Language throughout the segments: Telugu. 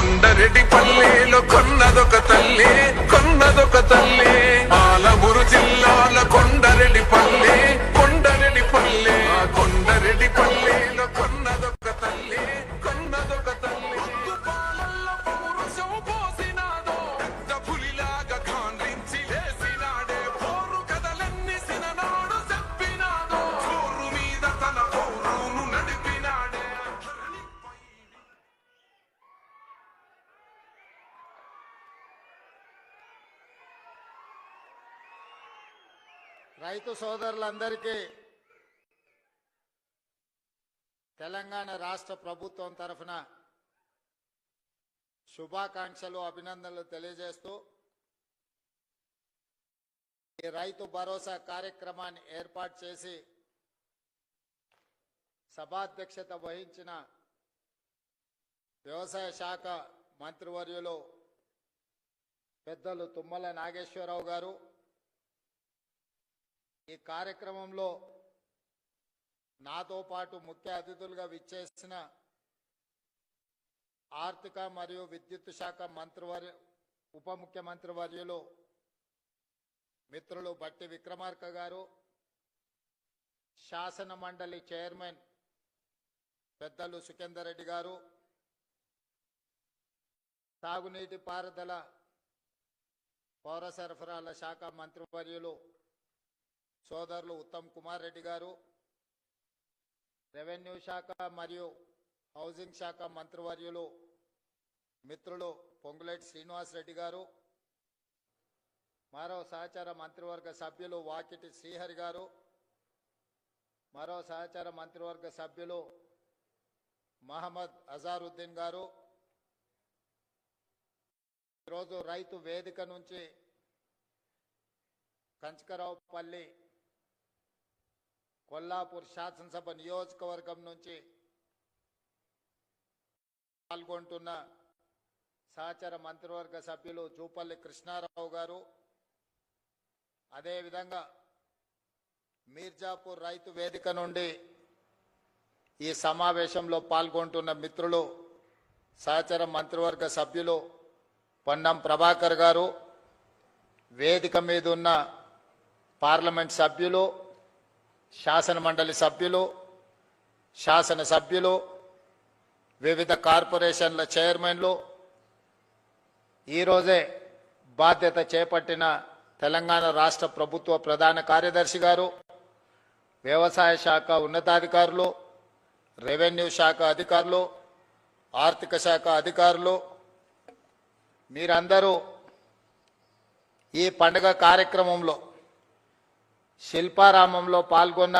కొండరెడ్డి పల్లెలో కొన్నదొక తల్లి ఆలమూరు జిల్లాల కొండరెడ్డి పల్లె కొండరెడ్డి పల్లెలో కొన్నదొక తల్లి పాలల్ల పౌరుషం పోసినాదో పెద్ద పులిలాగా కాండ్రించి లేసినాడే పోరు కథలన్నీ సిననాడు చెప్పినాదో పోరు మీద తన పౌరును నడిపినాడే. రైతు సోదరులందరికీ తెలంగాణ రాష్ట్ర ప్రభుత్వం తరఫున శుభాకాంక్షలు అభినందనలు తెలియజేస్తూ ఈ రైతు భరోసా కార్యక్రమాన్ని ఏర్పాటు చేసి సభాధ్యక్షత వహించిన వ్యవసాయ శాఖ మంత్రివర్యులు పెద్దలు తుమ్మల నాగేశ్వరరావు గారు, ఈ కార్యక్రమంలో నాతో పాటు ముఖ్య అతిథులుగా విచ్చేసిన ఆర్థిక మరియు విద్యుత్ శాఖ ఉప ముఖ్యమంత్రి వర్యులు మిత్రులు బట్టి విక్రమార్క గారు, శాసన మండలి చైర్మన్ పెద్దలు సుఖేందర్ రెడ్డి గారు, తాగునీటి పారుదల పౌర సరఫరాల శాఖ మంత్రివర్యులు సోదరులు ఉత్తమ్ కుమార్ రెడ్డి గారు, రెవెన్యూ శాఖ మరియు హౌసింగ్ శాఖ మంత్రివర్యులు మిత్రులు పొంగులేటి శ్రీనివాస్ రెడ్డి గారు, మరో సహచార మంత్రివర్గ సభ్యులు వాకిటి శ్రీహరి గారు, మరో సహచార మంత్రివర్గ సభ్యులు మహమ్మద్ అజారుద్దీన్ గారు, ఈరోజు రైతు వేదిక నుంచి కంచకరావుపల్లి కొల్లాపూర్ శాసనసభ నియోజకవర్గం నుంచి పాల్గొంటున్న సహచర మంత్రివర్గ సభ్యులు జూపల్లి కృష్ణారావు గారు, అదేవిధంగా మీర్జాపూర్ రైతు వేదిక నుండి ఈ సమావేశంలో పాల్గొంటున్న మిత్రులు సహచర మంత్రివర్గ సభ్యులు పొన్నం ప్రభాకర్ గారు, వేదిక మీద ఉన్న పార్లమెంట్ సభ్యులు, శాసన మండలి సభ్యులు, శాసన సభ్యులు, వివిధ కార్పొరేషన్ల చైర్మన్లు, ఈరోజే బాధ్యత చేపట్టిన తెలంగాణ రాష్ట్ర ప్రభుత్వ ప్రధాన కార్యదర్శి గారు, వ్యవసాయ శాఖ ఉన్నతాధికారులు, రెవెన్యూ శాఖ అధికారులు, ఆర్థిక శాఖ అధికారులు, మీరందరూ ఈ పండుగ కార్యక్రమంలో శిల్పారామంలో పాల్గొన్న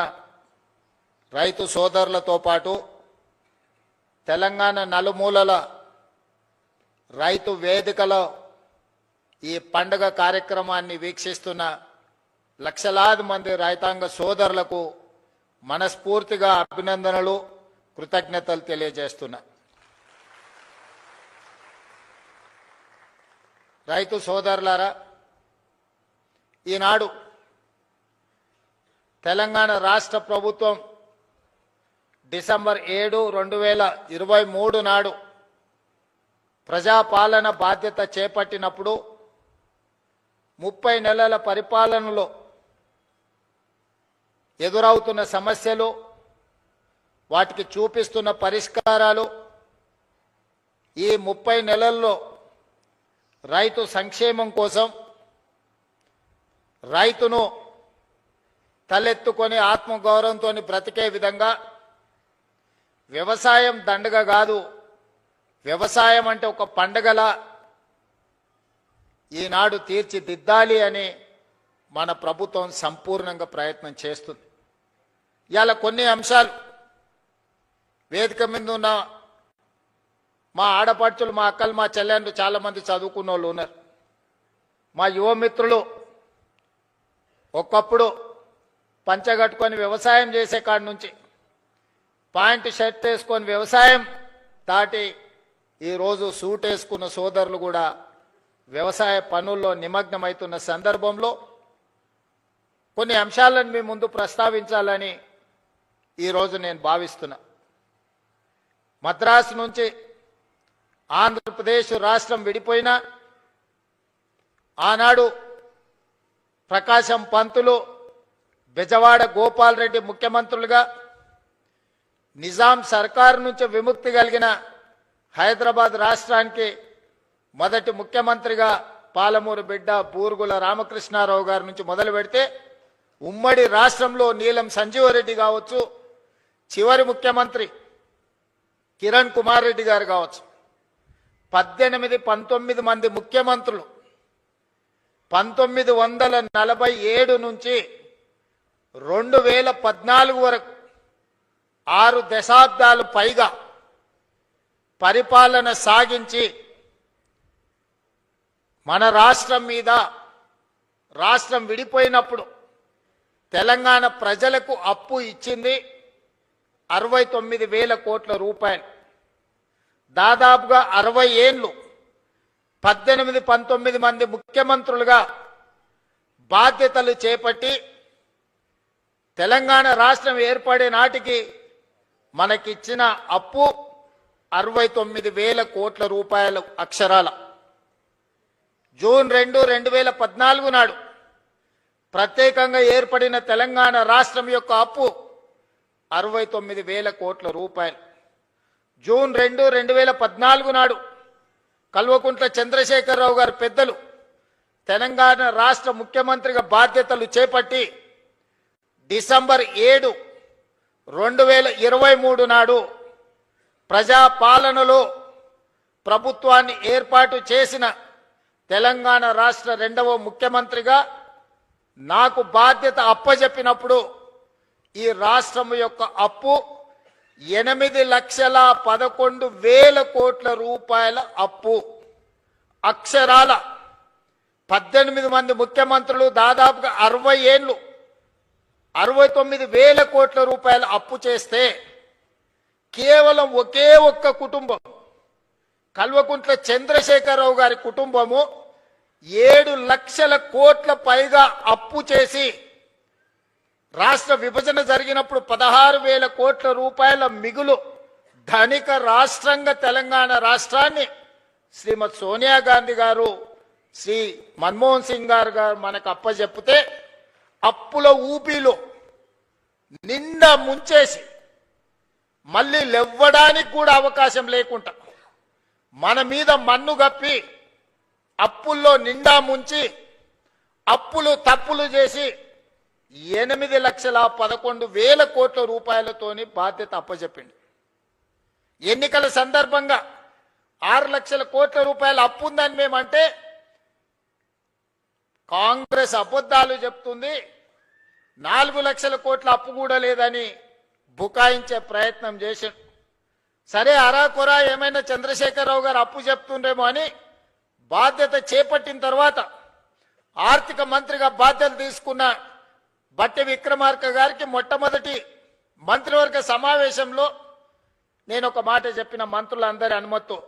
రైతు సోదరులతో పాటు తెలంగాణ నలుమూలల రైతు వేదికలో ఈ పండుగ కార్యక్రమాన్ని వీక్షిస్తున్న లక్షలాది మంది రైతాంగ సోదరులకు మనస్ఫూర్తిగా అభినందనలు, కృతజ్ఞతలు తెలియజేస్తున్నా. రైతు సోదరులారా, ఈనాడు తెలంగాణ రాష్ట్ర ప్రభుత్వం డిసెంబర్ 7, 2023 నాడు ప్రజాపాలన బాధ్యత చేపట్టినప్పుడు 30 నెలల పరిపాలనలో ఎదురవుతున్న సమస్యలు, వాటికి చూపిస్తున్న పరిష్కారాలు, ఈ 30 నెలల్లో రైతు సంక్షేమం కోసం రైతును తలెత్తుకొని ఆత్మగౌరవంతో బ్రతికే విధంగా వ్యవసాయం దండగ కాదు, వ్యవసాయం అంటే ఒక పండగలా ఈనాడు తీర్చిదిద్దాలి అని మన ప్రభుత్వం సంపూర్ణంగా ప్రయత్నం చేస్తుంది. ఇవాళ కొన్ని అంశాలు వేదిక మీద ఉన్న మా ఆడపడుచులు, మా అక్కలు, మా చెల్లెండ్రు చాలామంది చదువుకున్న వాళ్ళు ఉన్నారు. మా యువమిత్రులు ఒకప్పుడు పంచగట్టుకొని వ్యవసాయం చేసే కాడి నుంచి పాయింట్ షర్ట్ వేసుకొని వ్యవసాయం దాటి ఈరోజు సూట్ వేసుకున్న సోదరులు కూడా వ్యవసాయ పనుల్లో నిమగ్నమవుతున్న సందర్భంలో కొన్ని అంశాలను మీ ముందు ప్రస్తావించాలని ఈరోజు నేను భావిస్తున్నా. మద్రాసు నుంచి ఆంధ్రప్రదేశ్ రాష్ట్రం విడిపోయినా ఆనాడు ప్రకాశం పంతులు, బెజవాడ గోపాల్ రెడ్డి ముఖ్యమంత్రులుగా, నిజాం సర్కారు నుంచి విముక్తి కలిగిన హైదరాబాద్ రాష్ట్రానికి మొదటి ముఖ్యమంత్రిగా పాలమూరు బిడ్డ బూరుగుల రామకృష్ణారావు గారి నుంచి మొదలు పెడితే ఉమ్మడి రాష్ట్రంలో నీలం సంజీవరెడ్డి కావచ్చు, చివరి ముఖ్యమంత్రి కిరణ్ కుమార్ రెడ్డి గారు కావచ్చు, 19 మంది ముఖ్యమంత్రులు 1947 నుంచి 2014 వరకు 6 దశాబ్దాలు పైగా పరిపాలన సాగించి మన రాష్ట్రం మీద, రాష్ట్రం విడిపోయినప్పుడు తెలంగాణ ప్రజలకు అప్పు ఇచ్చింది 69,000 కోట్ల రూపాయలు. దాదాపుగా 60 ఏళ్ళు 18-19 మంది ముఖ్యమంత్రులుగా బాధ్యతలు చేపట్టి తెలంగాణ రాష్ట్రం ఏర్పడే నాటికి మనకిచ్చిన అప్పు 69,000 కోట్ల రూపాయలు అక్షరాల. జూన్ 2, 2014 నాడు ప్రత్యేకంగా ఏర్పడిన తెలంగాణ రాష్ట్రం యొక్క అప్పు 69,000 కోట్ల రూపాయలు. జూన్ 2, 2014 నాడు కల్వకుంట్ల చంద్రశేఖరరావు గారు పెద్దలు తెలంగాణ రాష్ట్ర ముఖ్యమంత్రిగా బాధ్యతలు చేపట్టి డిసెంబర్ 7, 2023 నాడు ప్రజాపాలనలో ప్రభుత్వాన్ని ఏర్పాటు చేసిన తెలంగాణ రాష్ట్ర 2వ ముఖ్యమంత్రిగా నాకు బాధ్యత అప్పజెప్పినప్పుడు ఈ రాష్ట్రం యొక్క అప్పు 8,11,000 కోట్ల రూపాయల అప్పు. అక్షరాల 18 మంది ముఖ్యమంత్రులు దాదాపుగా 60 ఏళ్ళు 69,000 కోట్ల రూపాయల అప్పు చేస్తే కేవలం ఒకే ఒక్క కుటుంబం కల్వకుంట్ల చంద్రశేఖరరావు గారి కుటుంబము 7 లక్షల కోట్ల పైగా అప్పు చేసి రాష్ట్ర విభజన జరిగినప్పుడు 16,000 కోట్ల రూపాయల మిగులు ధనిక రాష్ట్రంగా తెలంగాణ రాష్ట్రాన్ని శ్రీమతి సోనియా గాంధీ గారు, శ్రీ మన్మోహన్ సింగ్ గారు మనకు అప్పచెప్పితే అప్పుల ఊపిలో నిండా ముంచేసి మళ్ళీ లేవ్వడానికి కూడా అవకాశం లేకుండా మన మీద మన్ను గప్పి అప్పుల్లో నిండా ముంచి అప్పులు తప్పులు చేసి 8,11,000 కోట్ల రూపాయలతోని బాధ్యత అప్పచెప్పింది. ఎన్నికల సందర్భంగా 6 లక్షల కోట్ల రూపాయల అప్పు ఉందని మేమంటే కాంగ్రెస్ అబద్ధాలు చెప్తుంది, 4 లక్షల కోట్ల అప్పు కూడా లేదని బుకాయించే ప్రయత్నం చేశాడు. సరే అరాకొరా ఏమైనా చంద్రశేఖరరావు గారు అప్పు చెప్తుండేమో అని బాధ్యత చేపట్టిన తర్వాత ఆర్థిక మంత్రిగా బాధ్యత తీసుకున్న బట్టి విక్రమార్క గారికి మొట్టమొదటి మంత్రివర్గ సమావేశంలో నేను ఒక మాట చెప్పిన, మంత్రులందరి అనుమతితో,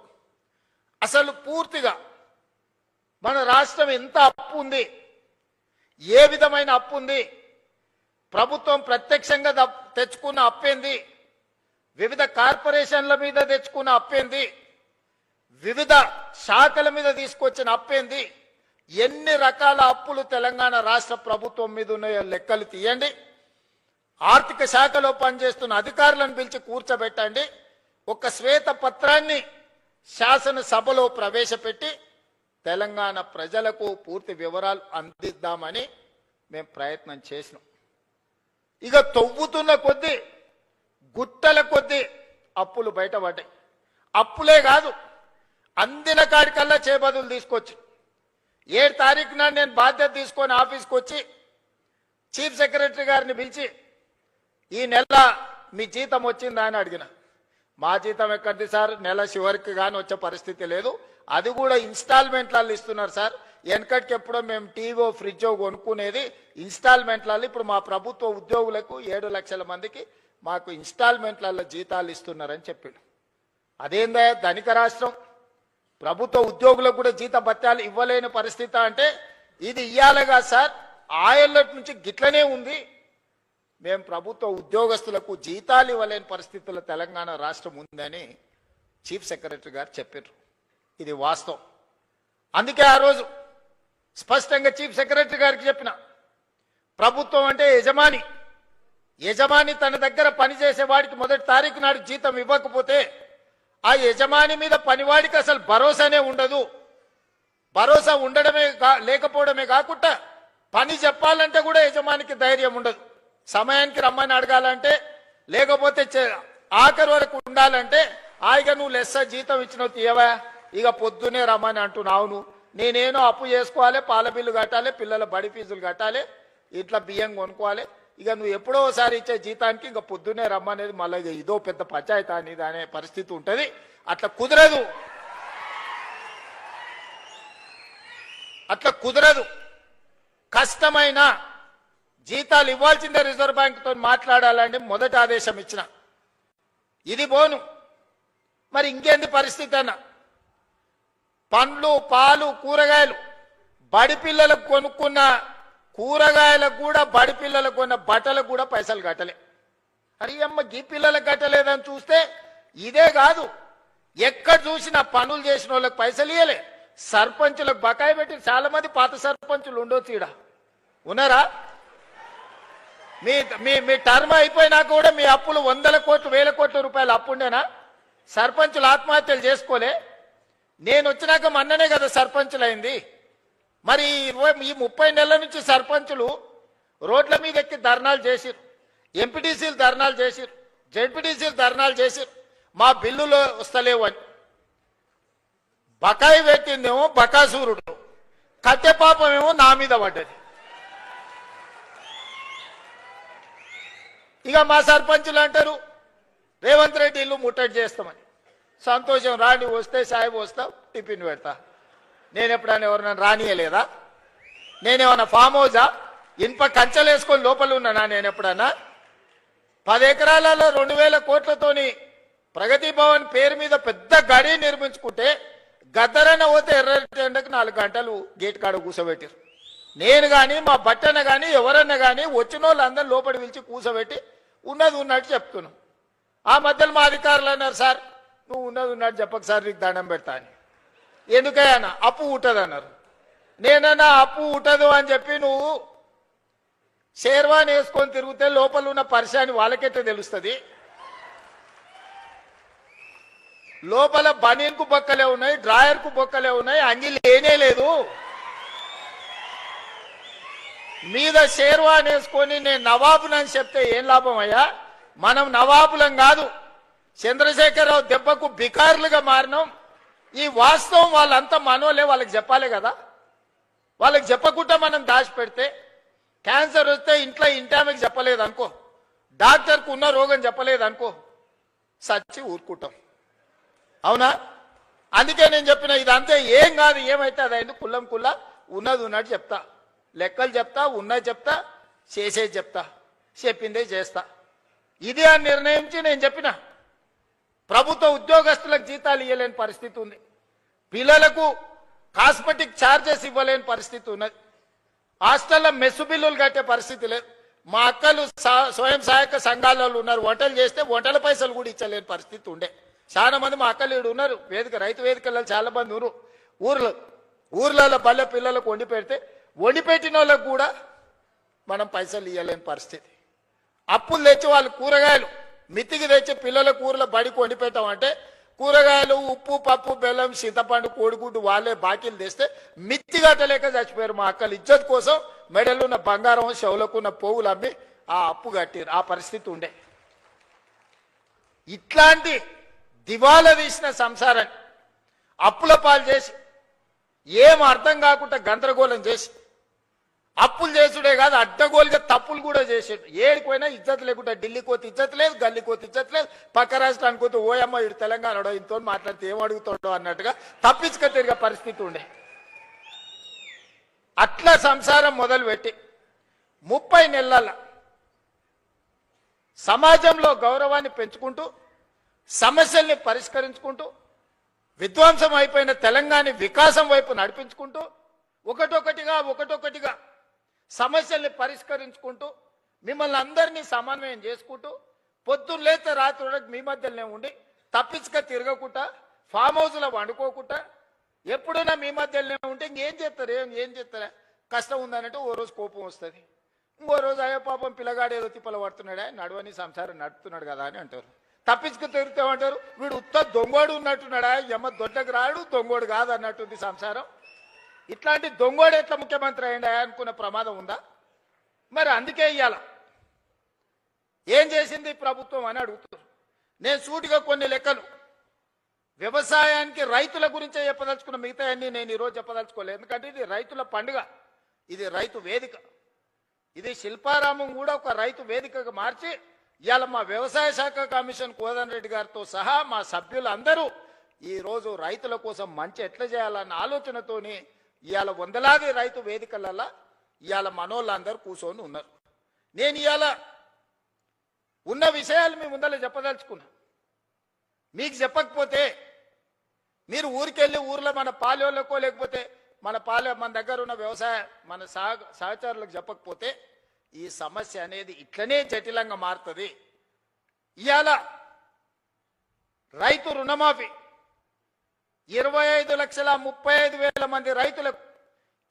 అసలు పూర్తిగా మన రాష్ట్రం ఎంత అప్పు ఉంది, ఏ విధమైన అప్పు ఉంది, ప్రభుత్వం ప్రత్యక్షంగా తెచ్చుకున్న అప్పేంది, వివిధ కార్పొరేషన్ల మీద తెచ్చుకున్న అప్పేంది, వివిధ శాఖల మీద తీసుకొచ్చిన అప్పేంది, ఎన్ని రకాల అప్పులు తెలంగాణ రాష్ట్ర ప్రభుత్వం మీద ఉన్నాయో లెక్కలు తీయండి. ఆర్థిక శాఖలో పనిచేస్తున్న అధికారులను పిలిచి కూర్చోబెట్టండి. ఒక శ్వేత పత్రాన్ని శాసనసభలో ప్రవేశపెట్టి తెలంగాణ ప్రజలకు పూర్తి వివరాలు అందిద్దామని మేము ప్రయత్నం చేసినాం. ఇక తవ్వుతున్న కొద్దీ గుట్టల కొద్దీ అప్పులు బయటపడ్డాయి. అప్పులే కాదు, అందిన కాడికల్లా చేబదులు తీసుకొచ్చి 7 తారీఖు నాడు నేను బాధ్యత తీసుకొని ఆఫీస్కి వచ్చి చీఫ్ సెక్రటరీ గారిని పిలిచి ఈ నెల మీ జీతం వచ్చిందా అని అడిగిన. మా జీతం ఎక్కడిది సార్, నెల చివరికి కానీ వచ్చే పరిస్థితి లేదు, అది కూడా ఇన్స్టాల్మెంట్లలో ఇస్తున్నారు సార్. వెనకటికి ఎప్పుడో మేము టీవో ఫ్రిడ్జో కొనుక్కునేది ఇన్స్టాల్మెంట్లలో, ఇప్పుడు మా ప్రభుత్వ ఉద్యోగులకు 7 లక్షల మందికి మాకు ఇన్స్టాల్మెంట్లలో జీతాలు ఇస్తున్నారని చెప్పాడు. అదేందా ధనిక రాష్ట్రం, ప్రభుత్వ ఉద్యోగులకు కూడా జీత భత్యాలు ఇవ్వలేని పరిస్థితి అంటే ఇది ఇయ్యాలిగా సార్, ఆయల్లటి నుంచి గిట్లనే ఉంది, మేము ప్రభుత్వ ఉద్యోగస్తులకు జీతాలు ఇవ్వలేని పరిస్థితుల్లో తెలంగాణ రాష్ట్రం ఉందని చీఫ్ సెక్రటరీ గారు చెప్పారు. ఇది వాస్తవం. అందుకే ఆ రోజు స్పష్టంగా చీఫ్ సెక్రటరీ గారికి చెప్పిన, ప్రభుత్వం అంటే యజమాని. యజమాని తన దగ్గర పనిచేసే వాడికి మొదటి తారీఖు నాడు జీతం ఇవ్వకపోతే ఆ యజమాని మీద పనివాడికి అసలు భరోసానే ఉండదు. భరోసా ఉండడమే లేకపోవడమే కాకుండా పని చెప్పాలంటే కూడా యజమానికి ధైర్యం ఉండదు. సమయానికి రమ్మని అడగాలంటే, లేకపోతే ఆఖరి వరకు ఉండాలంటే హాయిగా నువ్వు లెస్స జీతం ఇచ్చినవు తీయవా, ఇక పొద్దునే రమ్మని అంటున్నావు. నువ్వు నేనేనో అప్పు చేసుకోవాలి, పాల బిల్లు కట్టాలి, పిల్లల బడి ఫీజులు కట్టాలి, ఇట్లా బియ్యం కొనుక్కోవాలి, ఇక నువ్వు ఎప్పుడో ఒకసారి ఇచ్చే జీతానికి ఇక పొద్దునే రమ్మనేది మళ్ళీ ఇదో పెద్ద పంచాయతీ అనేది అనే పరిస్థితి ఉంటుంది. అట్లా కుదరదు, అట్లా కుదరదు. కష్టమైన జీతాలు ఇవ్వాల్సిందే రిజర్వ్ బ్యాంకుతో మాట్లాడాలని మొదటి ఆదేశం ఇచ్చిన. ఇది బోను మరి ఇంకేంది పరిస్థితి అన్న? పండ్లు, పాలు, కూరగాయలు బడి పిల్లలకు కొనుక్కున్న కూరగాయలకు కూడా, బడి పిల్లలకు కొన్న బట్టలకు కూడా పైసలు కట్టలే. అరే అమ్మ, గీ పిల్లలకు కట్టలేదని చూస్తే ఇదే కాదు, ఎక్కడ చూసినా పనులు చేసిన వాళ్ళకి పైసలు ఇవ్వలే. సర్పంచులకు బకాయి పెట్టి, చాలా మంది పాత సర్పంచులు ఉండొచ్చు, ఈడ ఉన్నారా? మీ టర్మ్ అయిపోయినా కూడా మీ అప్పులు 100 కోట్లు 1000 కోట్ల రూపాయలు అప్పుండేనా? సర్పంచులు ఆత్మహత్యలు చేసుకోలే? నేను వచ్చినాక మొన్ననే కదా సర్పంచులు అయింది. మరి ఈ 30 నెలల నుంచి సర్పంచులు రోడ్ల మీద ఎక్కి ధర్నాలు చేసిరు, ఎంపీటీసీలు ధర్నాలు చేసిరు, జెడ్పీటీసీలు ధర్నాలు చేసిరు, మా బిల్లులు వస్తలేవు అని. బకాయి పెట్టిందేమో బకాసూరుడు, కట్టె పాపమేమో నా మీద పడ్డది. ఇక మా సర్పంచులు అంటారు రేవంత్ రెడ్డి ఇల్లు ముట్టడి చేస్తామని. సంతోషం, రాండి, వస్తే సాయి వస్తా, టిఫిన్ పెడతా. నేను ఎప్పుడైనా ఎవరైనా రానియలేదా? నేనేమన్నా ఫామ్ హౌజా? ఇనుప కంచెలు వేసుకొని లోపల ఉన్నానా? నేను ఎప్పుడన్నా 10 ఎకరాలలో 2000 కోట్లతోని ప్రగతి భవన్ పేరు మీద పెద్ద గడి నిర్మించుకుంటే గద్దరన్న పోతే ఎర్రటెండకు 4 గంటలు గేట్ కాడ కూర్చోబెట్టారు. నేను కానీ మా బట్టన్న కానీ ఎవరన్నా కానీ వచ్చిన వాళ్ళందరూ లోపలి పిలిచి కూర్చోబెట్టి ఉన్నది ఉన్నట్టు చెప్తున్నాం. ఆ మధ్యలో మా అధికారులు అన్నారు, సార్ నువ్వు ఉన్నది ఉన్నట్టు చెప్పక సార్, నీకు దండం పెడతా అని. ఎందుకయ్యా? అప్పు ఉంటుంది అన్నారు. నేనన్నా అప్పు ఉంటదు అని చెప్పి నువ్వు షేర్వాన్ వేసుకొని తిరిగితే లోపల ఉన్న పరిశాని వాళ్ళకైతే తెలుస్తుంది. లోపల బనీన్కు బొక్కలే ఉన్నాయి, డ్రాయర్కు బొక్కలే ఉన్నాయి, అంగి లేనే లేదు. మీద షేర్వాన్ వేసుకొని నేను నవాబులని చెప్తే ఏం లాభం అయ్యా? మనం నవాబులం కాదు, చంద్రశేఖరరావు దెబ్బకు బికార్లుగా మారినాం. ఈ వాస్తవం వాళ్ళంతా మనోలే, వాళ్ళకి చెప్పాలి కదా. వాళ్ళకి చెప్పకుండా మనం దాచిపెడితే, క్యాన్సర్ వస్తే ఇంట్లో ఇంటామెకి చెప్పలేదు అనుకో, డాక్టర్కు ఉన్న రోగం చెప్పలేదు అనుకో, సచ్చి ఊరుకుంటాం. అవునా? అందుకే నేను చెప్పిన ఇదంతే, ఏం కాదు, ఏమైతే అదైంది, కుల్లం కుల్ల ఉన్నది ఉన్నట్టు చెప్తా, లెక్కలు చెప్తా, ఉన్నది చెప్తా, చేసేది చెప్తా, చెప్పిందే చేస్తా. ఇది ఆ నిర్ణయించి నేను చెప్పిన. ప్రభుత్వ ఉద్యోగస్తులకు జీతాలు ఇవ్వలేని పరిస్థితి ఉంది, పిల్లలకు కాస్మెటిక్ ఛార్జెస్ ఇవ్వలేని పరిస్థితి ఉన్నది, హాస్టల్లో మెస్సు బిల్లులు కట్టే పరిస్థితి లేదు. మా అక్కలు స్వయం సహాయక సంఘాలలో ఉన్నారు, వంటలు చేస్తే వంటల పైసలు కూడా ఇచ్చలేని పరిస్థితి ఉండే. చాలా మంది మా అక్కలు ఈడు ఉన్నారు, వేదిక రైతు వేదికల్లో చాలా మంది ఊర్లలో బల్లె పిల్లలకు వండి పెడితే వండి పెట్టిన వాళ్ళకు కూడా మనం పైసలు ఇవ్వలేని పరిస్థితి. అప్పులు తెచ్చి వాళ్ళు కూరగాయలు మితికి తెచ్చి పిల్లల కూరల బడికి వండి పెట్టామంటే కూరగాయలు, ఉప్పు, పప్పు, బెల్లం, చింతపండు, కోడిగుడ్డు వాళ్ళే బాకీలు తెస్తే మిత్తి కట్టలేక చచ్చిపోయారు మా అక్కలు. ఇజ్జత్ కోసం మెడలు ఉన్న బంగారం, చెవులకున్న పోగులు అమ్మి ఆ అప్పు కట్టారు. ఆ పరిస్థితి ఉండే. ఇట్లాంటి దివాలా తీసిన సంసారాన్ని అప్పుల పాలు చేసి, ఏం అర్థం కాకుండా గందరగోళం చేసి, అప్పులు చేసుడే కాదు అడ్డగోలుగా తప్పులు కూడా చేసాడు. ఏడిపోయినా ఇజ్జత్ లేకుండా, ఢిల్లీకి పోతే ఇజ్జత్ లేదు, గల్లీకి పోతే ఇజ్జత్ లేదు, పక్క రాష్ట్రానికి పోతే ఓయమ్మ ఇటు తెలంగాణలో ఇంతో మాట్లాడితే ఏం అడుగుతాడో అన్నట్టుగా తప్పించుక తిరిగే పరిస్థితి ఉండే. అట్లా సంసారం మొదలుపెట్టి 30 నెలల సమాజంలో గౌరవాన్ని పెంచుకుంటూ, సమస్యల్ని పరిష్కరించుకుంటూ, విధ్వంసం అయిపోయిన తెలంగాణ వికాసం వైపు నడిపించుకుంటూ, ఒకటొకటిగా సమస్యల్ని పరిష్కరించుకుంటూ, మిమ్మల్ని అందరినీ సమన్వయం చేసుకుంటూ, పొద్దున్న లేతే రాత్రి మీ మధ్యలోనే ఉండి తప్పించుక తిరగకుండా, ఫామ్ హౌస్లో వండుకోకుండా, ఎప్పుడైనా మీ మధ్యలోనే ఉంటే ఇంకేం చేస్తారు? ఏం చేస్తారా? కష్టం ఉందనంటే ఓ రోజు కోపం వస్తుంది, ఇంకో రోజు అయ్యో పాపం పిల్లగాడు ఏదో తిప్పలు పడుతున్నాడా, నడవని సంసారం నడుపుతున్నాడు కదా అని అంటారు. తప్పించుకు తిరుగుతామంటారు, వీడు ఉత్త దొంగోడు ఉన్నట్టున్నాడా, ఎమ్మ దొడ్డకు రాడు దొంగోడు కాదు అన్నట్టుంది సంసారం. ఇట్లాంటి దొంగోడు ఎట్లా ముఖ్యమంత్రి అయ్యిండా అనుకున్న ప్రమాదం ఉందా? మరి అందుకే ఇయ్యాల ఏం చేసింది ప్రభుత్వం అని అడుగుతున్నారు. నేను సూటిగా కొన్ని లెక్కలు వ్యవసాయానికి రైతుల గురించే చెప్పదలుచుకున్న, మిగతా అన్ని నేను ఈరోజు చెప్పదలుచుకోలేదు. ఎందుకంటే ఇది రైతుల పండుగ, ఇది రైతు వేదిక, ఇది శిల్పారామం కూడా ఒక రైతు వేదికగా మార్చి ఇవాళ మా వ్యవసాయ శాఖ కమిషన్ కోదండ రెడ్డి గారితో సహా మా సభ్యులందరూ ఈరోజు రైతుల కోసం మంచి ఎట్లా చేయాలన్న ఆలోచనతోని ఇవాళ వందలాది రైతు వేదికలలో ఇవాళ మనోళ్ళందరూ కూర్చొని ఉన్నారు. నేను ఇవాళ ఉన్న విషయాలు మీ ముందర చెప్పదలుచుకున్నా. మీకు చెప్పకపోతే మీరు ఊరికెళ్ళి ఊర్లో మన పాలెళ్ళకో లేకపోతే మన దగ్గర ఉన్న వ్యవసాయ మన సహచరులకు చెప్పకపోతే ఈ సమస్య అనేది ఇట్లనే జటిలంగా మారుతుంది. ఇవాళ రైతు రుణమాఫీ 25,35,000 మంది రైతులకు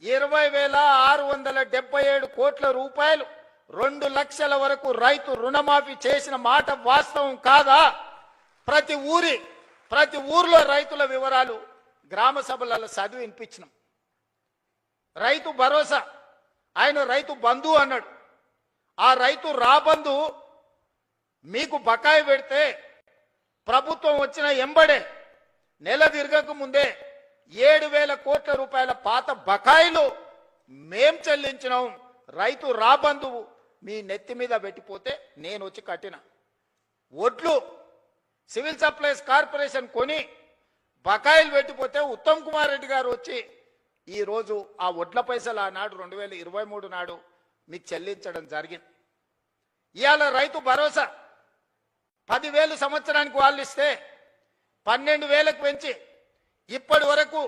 20,677 కోట్ల రూపాయలు 2 లక్షల వరకు రైతు రుణమాఫీ చేసిన మాట వాస్తవం కాదా? ప్రతి ఊర్లో రైతుల వివరాలు గ్రామ సభలలో చదివి వినిపించినాం. రైతు భరోసా, ఆయన రైతు బంధు అన్నాడు. ఆ రైతు రాబంధు మీకు బకాయి పెడితే ప్రభుత్వం వచ్చిన ఎంబడే నెల తిరగక ముందే 7,000 కోట్ల రూపాయల పాత బకాయిలు మేం చెల్లించినాం. రైతు రాబంధువు మీ నెత్తి మీద పెట్టిపోతే నేను వచ్చి కట్టిన ఒడ్లు సివిల్ సప్లైస్ కార్పొరేషన్ కొని బకాయిలు పెట్టిపోతే ఉత్తమ్ కుమార్ రెడ్డి గారు వచ్చి ఈరోజు ఆ ఒడ్ల పైసలు ఆనాడు 2023 నాడు మీకు చెల్లించడం జరిగింది. ఇవాళ రైతు భరోసా 10,000 సంవత్సరానికి వాళ్ళు ఇస్తే 12,000కు పెంచి ఇప్పటి వరకు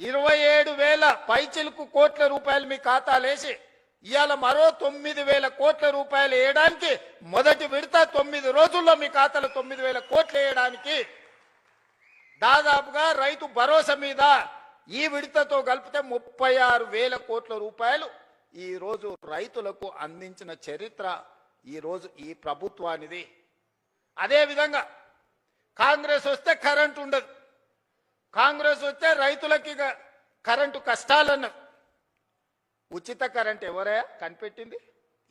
27,000 పైచిలుకు కోట్ల రూపాయలు మీ ఖాతాలేసి ఇవాళ మరో 9,000 కోట్ల రూపాయలు వేయడానికి మొదటి విడత 9 రోజుల్లో మీ ఖాతాలో 9,000 కోట్లు వేయడానికి దాదాపుగా రైతు భరోసా మీద ఈ విడతతో కలిపితే 36,000 కోట్ల రూపాయలు ఈ రోజు రైతులకు అందించిన చరిత్ర ఈ రోజు ఈ ప్రభుత్వానిది. అదే విధంగా కాంగ్రెస్ వస్తే కరెంట్ ఉండదు, కాంగ్రెస్ వస్తే రైతులకి కరెంటు కష్టాలన్నారు. ఉచిత కరెంట్ ఎవరయ్యా కనిపెట్టింది?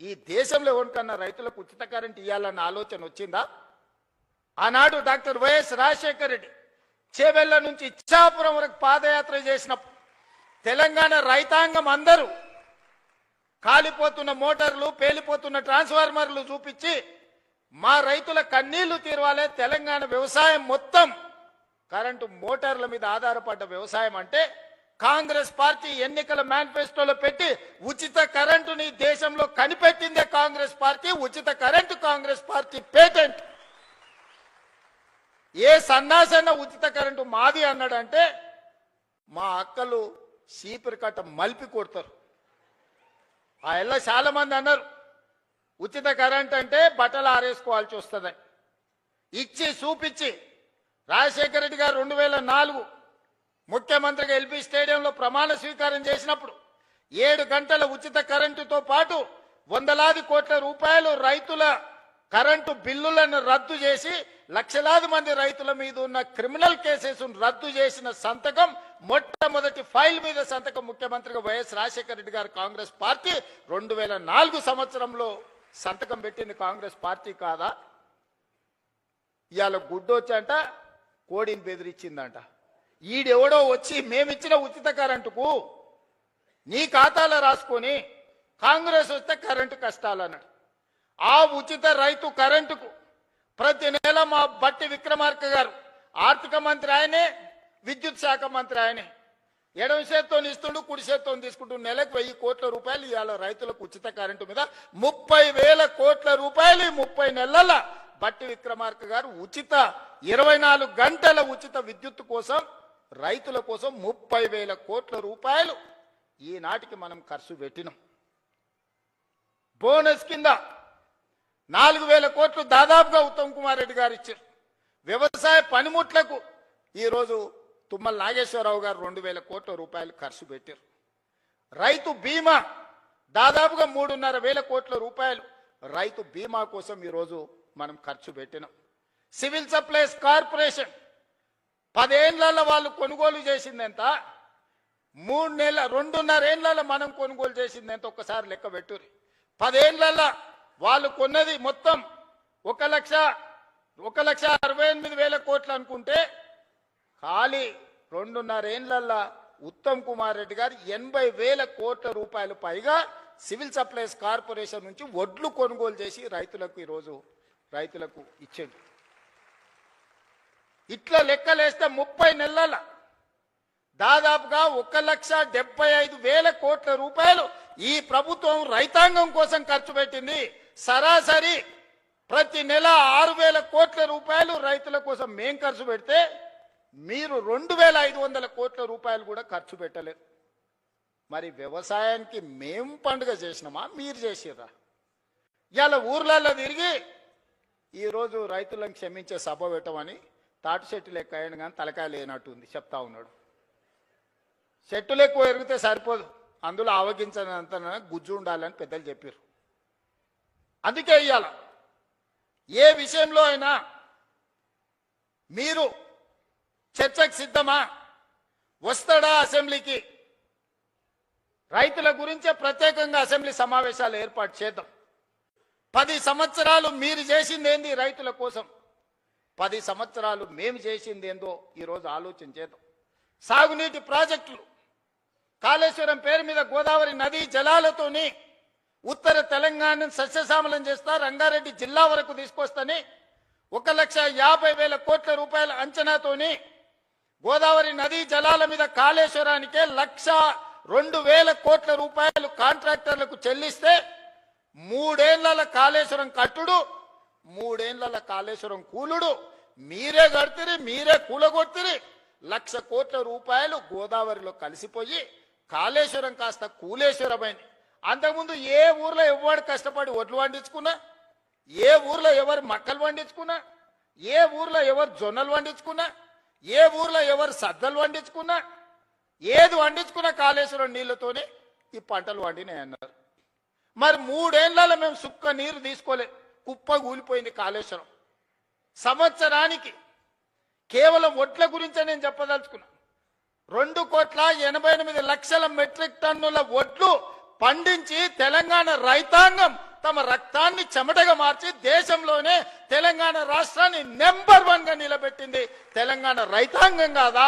ఈ దేశంలో ఎవరికన్నా రైతులకు ఉచిత కరెంట్ ఇవ్వాలన్న ఆలోచన వచ్చిందా? ఆనాడు డాక్టర్ వైఎస్ రాజశేఖర రెడ్డి చేవెళ్ల నుంచి ఇచ్చాపురం వరకు పాదయాత్ర చేసినప్పుడు తెలంగాణ రైతాంగం అందరూ కాలిపోతున్న మోటార్లు, పేలిపోతున్న ట్రాన్స్ఫార్మర్లు చూపించి మా రైతుల కన్నీళ్లు తీరవాలే, తెలంగాణ వ్యవసాయం మొత్తం కరెంటు మోటార్ల మీద ఆధారపడ్డ వ్యవసాయం అంటే కాంగ్రెస్ పార్టీ ఎన్నికల మేనిఫెస్టోలో పెట్టి ఉచిత కరెంటుని దేశంలో కనిపెట్టిందే కాంగ్రెస్ పార్టీ. ఉచిత కరెంటు కాంగ్రెస్ పార్టీ పేటెంట్. ఏ సన్నాసన్న ఉచిత కరెంటు మాది అన్నాడంటే మా అక్కలు చీపురు కట్ట మలిపి కొడతారు. ఆ ఎల్ల చాలా మంది అన్నారు ఉచిత కరెంట్ అంటే బట్టలు ఆరేసుకోవాల్సి వస్తుందని. ఇచ్చి చూపించి రాజశేఖర రెడ్డి గారు 2004 ముఖ్యమంత్రిగా ఎల్బీ స్టేడియంలో ప్రమాణ స్వీకారం చేసినప్పుడు 7 గంటల ఉచిత కరెంటుతో పాటు వందలాది కోట్ల రూపాయలు రైతుల కరెంటు బిల్లులను రద్దు చేసి లక్షలాది మంది రైతుల మీద ఉన్న క్రిమినల్ కేసెస్ రద్దు చేసిన సంతకం, మొట్టమొదటి ఫైల్ మీద సంతకం ముఖ్యమంత్రిగా వైఎస్ రాజశేఖర రెడ్డి గారు కాంగ్రెస్ పార్టీ 2004 సంవత్సరంలో సంతకం పెట్టింది కాంగ్రెస్ పార్టీ కాదా? ఇవాళ గుడ్డొచ్చంట కోడిని బెదిరించిందంట. ఈడెవడో వచ్చి మేమిచ్చిన ఉచిత కరెంటుకు నీ ఖాతాలో రాసుకొని కాంగ్రెస్ వస్తే కరెంటు కష్టాలు అన్నాడు. ఆ ఉచిత రైతు కరెంటుకు ప్రతి నెల మా బట్టి విక్రమార్క గారు ఆర్థిక మంత్రి ఆయనే, విద్యుత్ శాఖ మంత్రి ఆయనే, ఎడమ చేత్తో ఇస్తుండు కుడి చేత్తో తీసుకుంటూ నెలకు 1,000 కోట్ల రూపాయలు ఇవాళ రైతులకు ఉచిత కరెంటు మీద 30,000 కోట్ల రూపాయలు 30 నెలల బట్టి విక్రమార్క గారు ఉచిత 24 గంటల ఉచిత విద్యుత్ కోసం రైతుల కోసం 30,000 కోట్ల రూపాయలు ఈనాటికి మనం ఖర్చు పెట్టినాం. బోనస్ కింద 4,000 కోట్లు దాదాపుగా ఉత్తమ్ కుమార్ రెడ్డి గారు ఇచ్చారు. వ్యవసాయ పనిముట్లకు ఈరోజు తుమ్మల నాగేశ్వరరావు గారు 2,000 కోట్ల రూపాయలు ఖర్చు పెట్టారు. రైతు బీమా దాదాపుగా 3,500 కోట్ల రూపాయలు రైతు బీమా కోసం ఈరోజు మనం ఖర్చు పెట్టినాం. సివిల్ సప్లైస్ కార్పొరేషన్ 10 ఏళ్లలో వాళ్ళు కొనుగోలు చేసింది ఎంత, 2.5 ఏళ్లలో మనం కొనుగోలు చేసింది ఎంత ఒక్కసారి లెక్క పెట్టుర్రి. 10 ఏళ్లలో వాళ్ళు కొన్నది మొత్తం 1,68,000 కోట్లు అనుకుంటే ఖాళీ 2.5 ఏళ్లలో ఉత్తమ్ కుమార్ రెడ్డి గారు 80,000 కోట్ల రూపాయలు పైగా సివిల్ సప్లైస్ కార్పొరేషన్ నుంచి వడ్లు కొనుగోలు చేసి రైతులకు ఈరోజు రైతులకు ఇచ్చాడు. ఇట్లా లెక్కలేస్తే 30 నెలల దాదాపుగా 1,75,000 కోట్ల రూపాయలు ఈ ప్రభుత్వం రైతాంగం కోసం ఖర్చు పెట్టింది. సరాసరి ప్రతి నెల 6,000 కోట్ల రూపాయలు రైతుల కోసం మేం ఖర్చు పెడితే మీరు 2,500 కోట్ల రూపాయలు కూడా ఖర్చు పెట్టలేదు. మరి వ్యవసాయానికి మేం పండుగ చేసినామా, మీరు చేసిర్రా? ఇవాళ ఊర్లలో తిరిగి ఈరోజు రైతులను క్షమించే సభ పెట్టమని తాటి చెట్టు లెక్క అయ్యాను కానీ తలకాయ లేనట్టు ఉంది చెప్తా ఉన్నాడు. చెట్టులు ఎక్కువ ఎరిగితే సరిపోదు, అందులో ఆవగించనంత గుజ్జు ఉండాలని పెద్దలు చెప్పారు. అందుకే ఇవాళ ఏ విషయంలో అయినా మీరు చర్చకు సిద్ధమా, వస్తాడా అసెంబ్లీకి? రైతుల గురించే ప్రత్యేకంగా అసెంబ్లీ సమావేశాలు ఏర్పాటు చేద్దాం. 10 సంవత్సరాలు మీరు చేసింది ఏంది రైతుల కోసం, 10 సంవత్సరాలు మేము చేసింది ఏందో ఈరోజు ఆలోచన చేద్దాం. సాగునీటి ప్రాజెక్టులు కాళేశ్వరం పేరు మీద గోదావరి నదీ జలాలతోని ఉత్తర తెలంగాణను సస్యశ్యామలం చేస్తా, రంగారెడ్డి జిల్లా వరకు తీసుకొస్తని 1,50,000 కోట్ల రూపాయల అంచనాతోని గోదావరి నదీ జలాల మీద కాళేశ్వరానికే 1,02,000 కోట్ల రూపాయలు కాంట్రాక్టర్లకు చెల్లిస్తే 3 ఏళ్ల కాళేశ్వరం కట్టుడు, 3 ఏళ్ల కాళేశ్వరం కూలుడు మీరే కడుతురి, మీరే కూలగొడుతురి. 1,00,000 కోట్ల రూపాయలు గోదావరిలో కలిసిపోయి కాళేశ్వరం కాస్త కూలేశ్వరమైంది. అంతకుముందు ఏ ఊర్లో ఎవరు కష్టపడి ఒడ్లు పండించుకున్నా, ఏ ఊర్లో ఎవరు మక్కలు పండించుకున్నా, ఏ ఊర్లో ఎవరు జొన్నలు పండించుకున్నా, ఏ ఊర్లో ఎవరు సద్దలు పండించుకున్నా, ఏది పండించుకున్నా కాళేశ్వరం నీళ్లతోనే ఈ పంటలు పండినాయి అన్నారు. మరి 3 ఏళ్లలో మేము సుక్క నీరు తీసుకోలే, కుప్ప కూలిపోయింది కాళేశ్వరం. సంవత్సరానికి కేవలం ఒడ్ల గురించే నేను చెప్పదలుచుకున్నా, 2,88,00,000 మెట్రిక్ టన్నుల ఒడ్లు పండించి తెలంగాణ రైతాంగం తమ రక్తాన్ని చెమటగా మార్చి దేశంలోనే తెలంగాణ రాష్ట్రాన్ని నెంబర్ 1 గా నిలబెట్టింది తెలంగాణ రైతాంగం కాదా?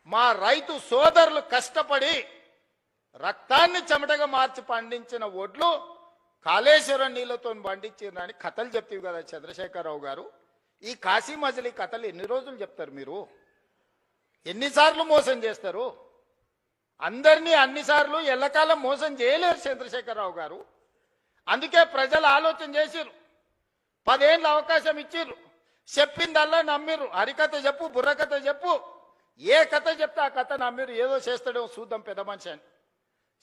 మా రైతు సోదరులు కష్టపడి రక్తాన్ని చెమటగా మార్చి పండించిన ఒడ్లు కాళేశ్వరం నీళ్లతో పండించిందని కథలు చెప్తావు కదా చంద్రశేఖరరావు గారు. ఈ కాశీ మజిలీ కథలు ఎన్ని రోజులు చెప్తారు మీరు? ఎన్నిసార్లు మోసం చేస్తారు? అందరినీ అన్నిసార్లు ఎల్లకాలం మోసం చేయలేరు చంద్రశేఖరరావు గారు. అందుకే ప్రజలు ఆలోచన చేసిర్రు, 10 ఏళ్ళ అవకాశం ఇచ్చిర్రు, చెప్పిందల్లా నమ్మిర్రు. హరికథ చెప్పు, బుర్రకథ చెప్పు, ఏ కథ చెప్తే ఆ కథ నమ్మిర్రు. ఏదో చేస్తాడో చూద్దాం పెద్ద మనిషి అని.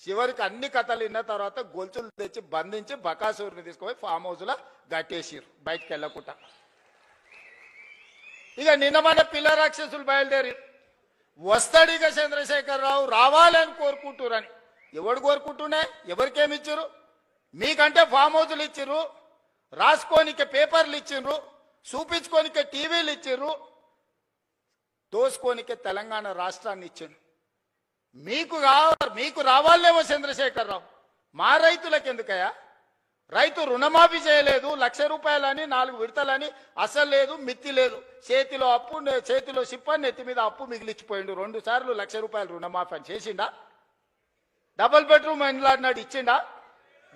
చివరికి అన్ని కథలు విన్న తర్వాత గొలుసులు తెచ్చి బంధించి బకాసూరుని తీసుకుపోయి ఫామ్ హౌస్లో గట్టేసిర్రు బయటికి వెళ్ళకుండా. ఇక నిన్న మన పిల్ల రాక్షసులు బయలుదేరి వస్తాడు ఇక చంద్రశేఖరరావు రావాలని కోరుకుంటురని. ఎవడు కోరుకుంటున్నా? ఎవరికేమి ఇచ్చిర్రు? మీకంటే ఫామ్ హౌస్లు ఇచ్చిర్రు, రాసుకోనికే పేపర్లు ఇచ్చిర్రు, చూపించుకోనికే టీవీలు ఇచ్చిర్రు, దోసుకోనికే తెలంగాణ రాష్ట్రాన్ని ఇచ్చిండ్రు. మీకు రావాలేమో చంద్రశేఖరరావు, మా రైతులకు ఎందుకయ్యా? రైతు రుణమాఫీ చేయలేదు, 1,00,000 రూపాయలని 4 విడతలని, అసలు లేదు మిత్తి లేదు, చేతిలో అప్పు చేతిలో సిప్ప నెత్తి మీద అప్పు మిగిలిచ్చిపోయిండు. 2 సార్లు 1,00,000 రూపాయలు రుణమాఫీ అని చేసిండా? డబుల్ బెడ్రూమ్ ఇండ్లు అన్నాడు ఇచ్చిండా?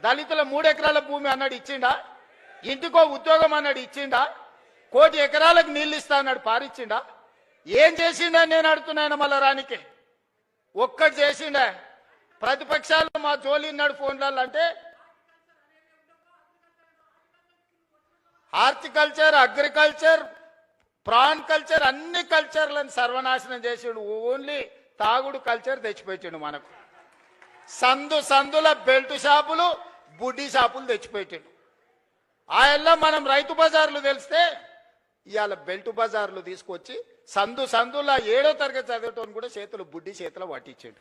దళితుల 3 ఎకరాల భూమి అన్నాడు ఇచ్చిండా? ఇంటికో ఉద్యోగం అన్నాడు ఇచ్చిండా? 1 కోటి ఎకరాలకు నీళ్ళు ఇస్తా అన్నాడు పారిచ్చిండా? ఏం చేసిండా నేను అడుగుతున్నాను మళ్ళా రానికి? ఒక్కటి చేసిండా? ప్రతిపక్షాలు మా జోలి ఉన్నాడు ఫోన్లలో అంటే హార్టికల్చర్, అగ్రికల్చర్, ప్రాన్ కల్చర్ అన్ని కల్చర్లను సర్వనాశనం చేసాడు. ఓన్లీ తాగుడు కల్చర్ తెచ్చిపెట్టాడు మనకు. సందుల బెల్ట్ షాపులు, బుడ్డి షాపులు తెచ్చిపెట్టాడు. ఆయల్లో మనం రైతు బజార్లు తెలిస్తే ఇవాళ బెల్ట్ బజార్లు తీసుకొచ్చి సందులా 7వ తరగతి చదివేటోని కూడా చేతులు బుడ్డి చేతిలో పట్టించాడు.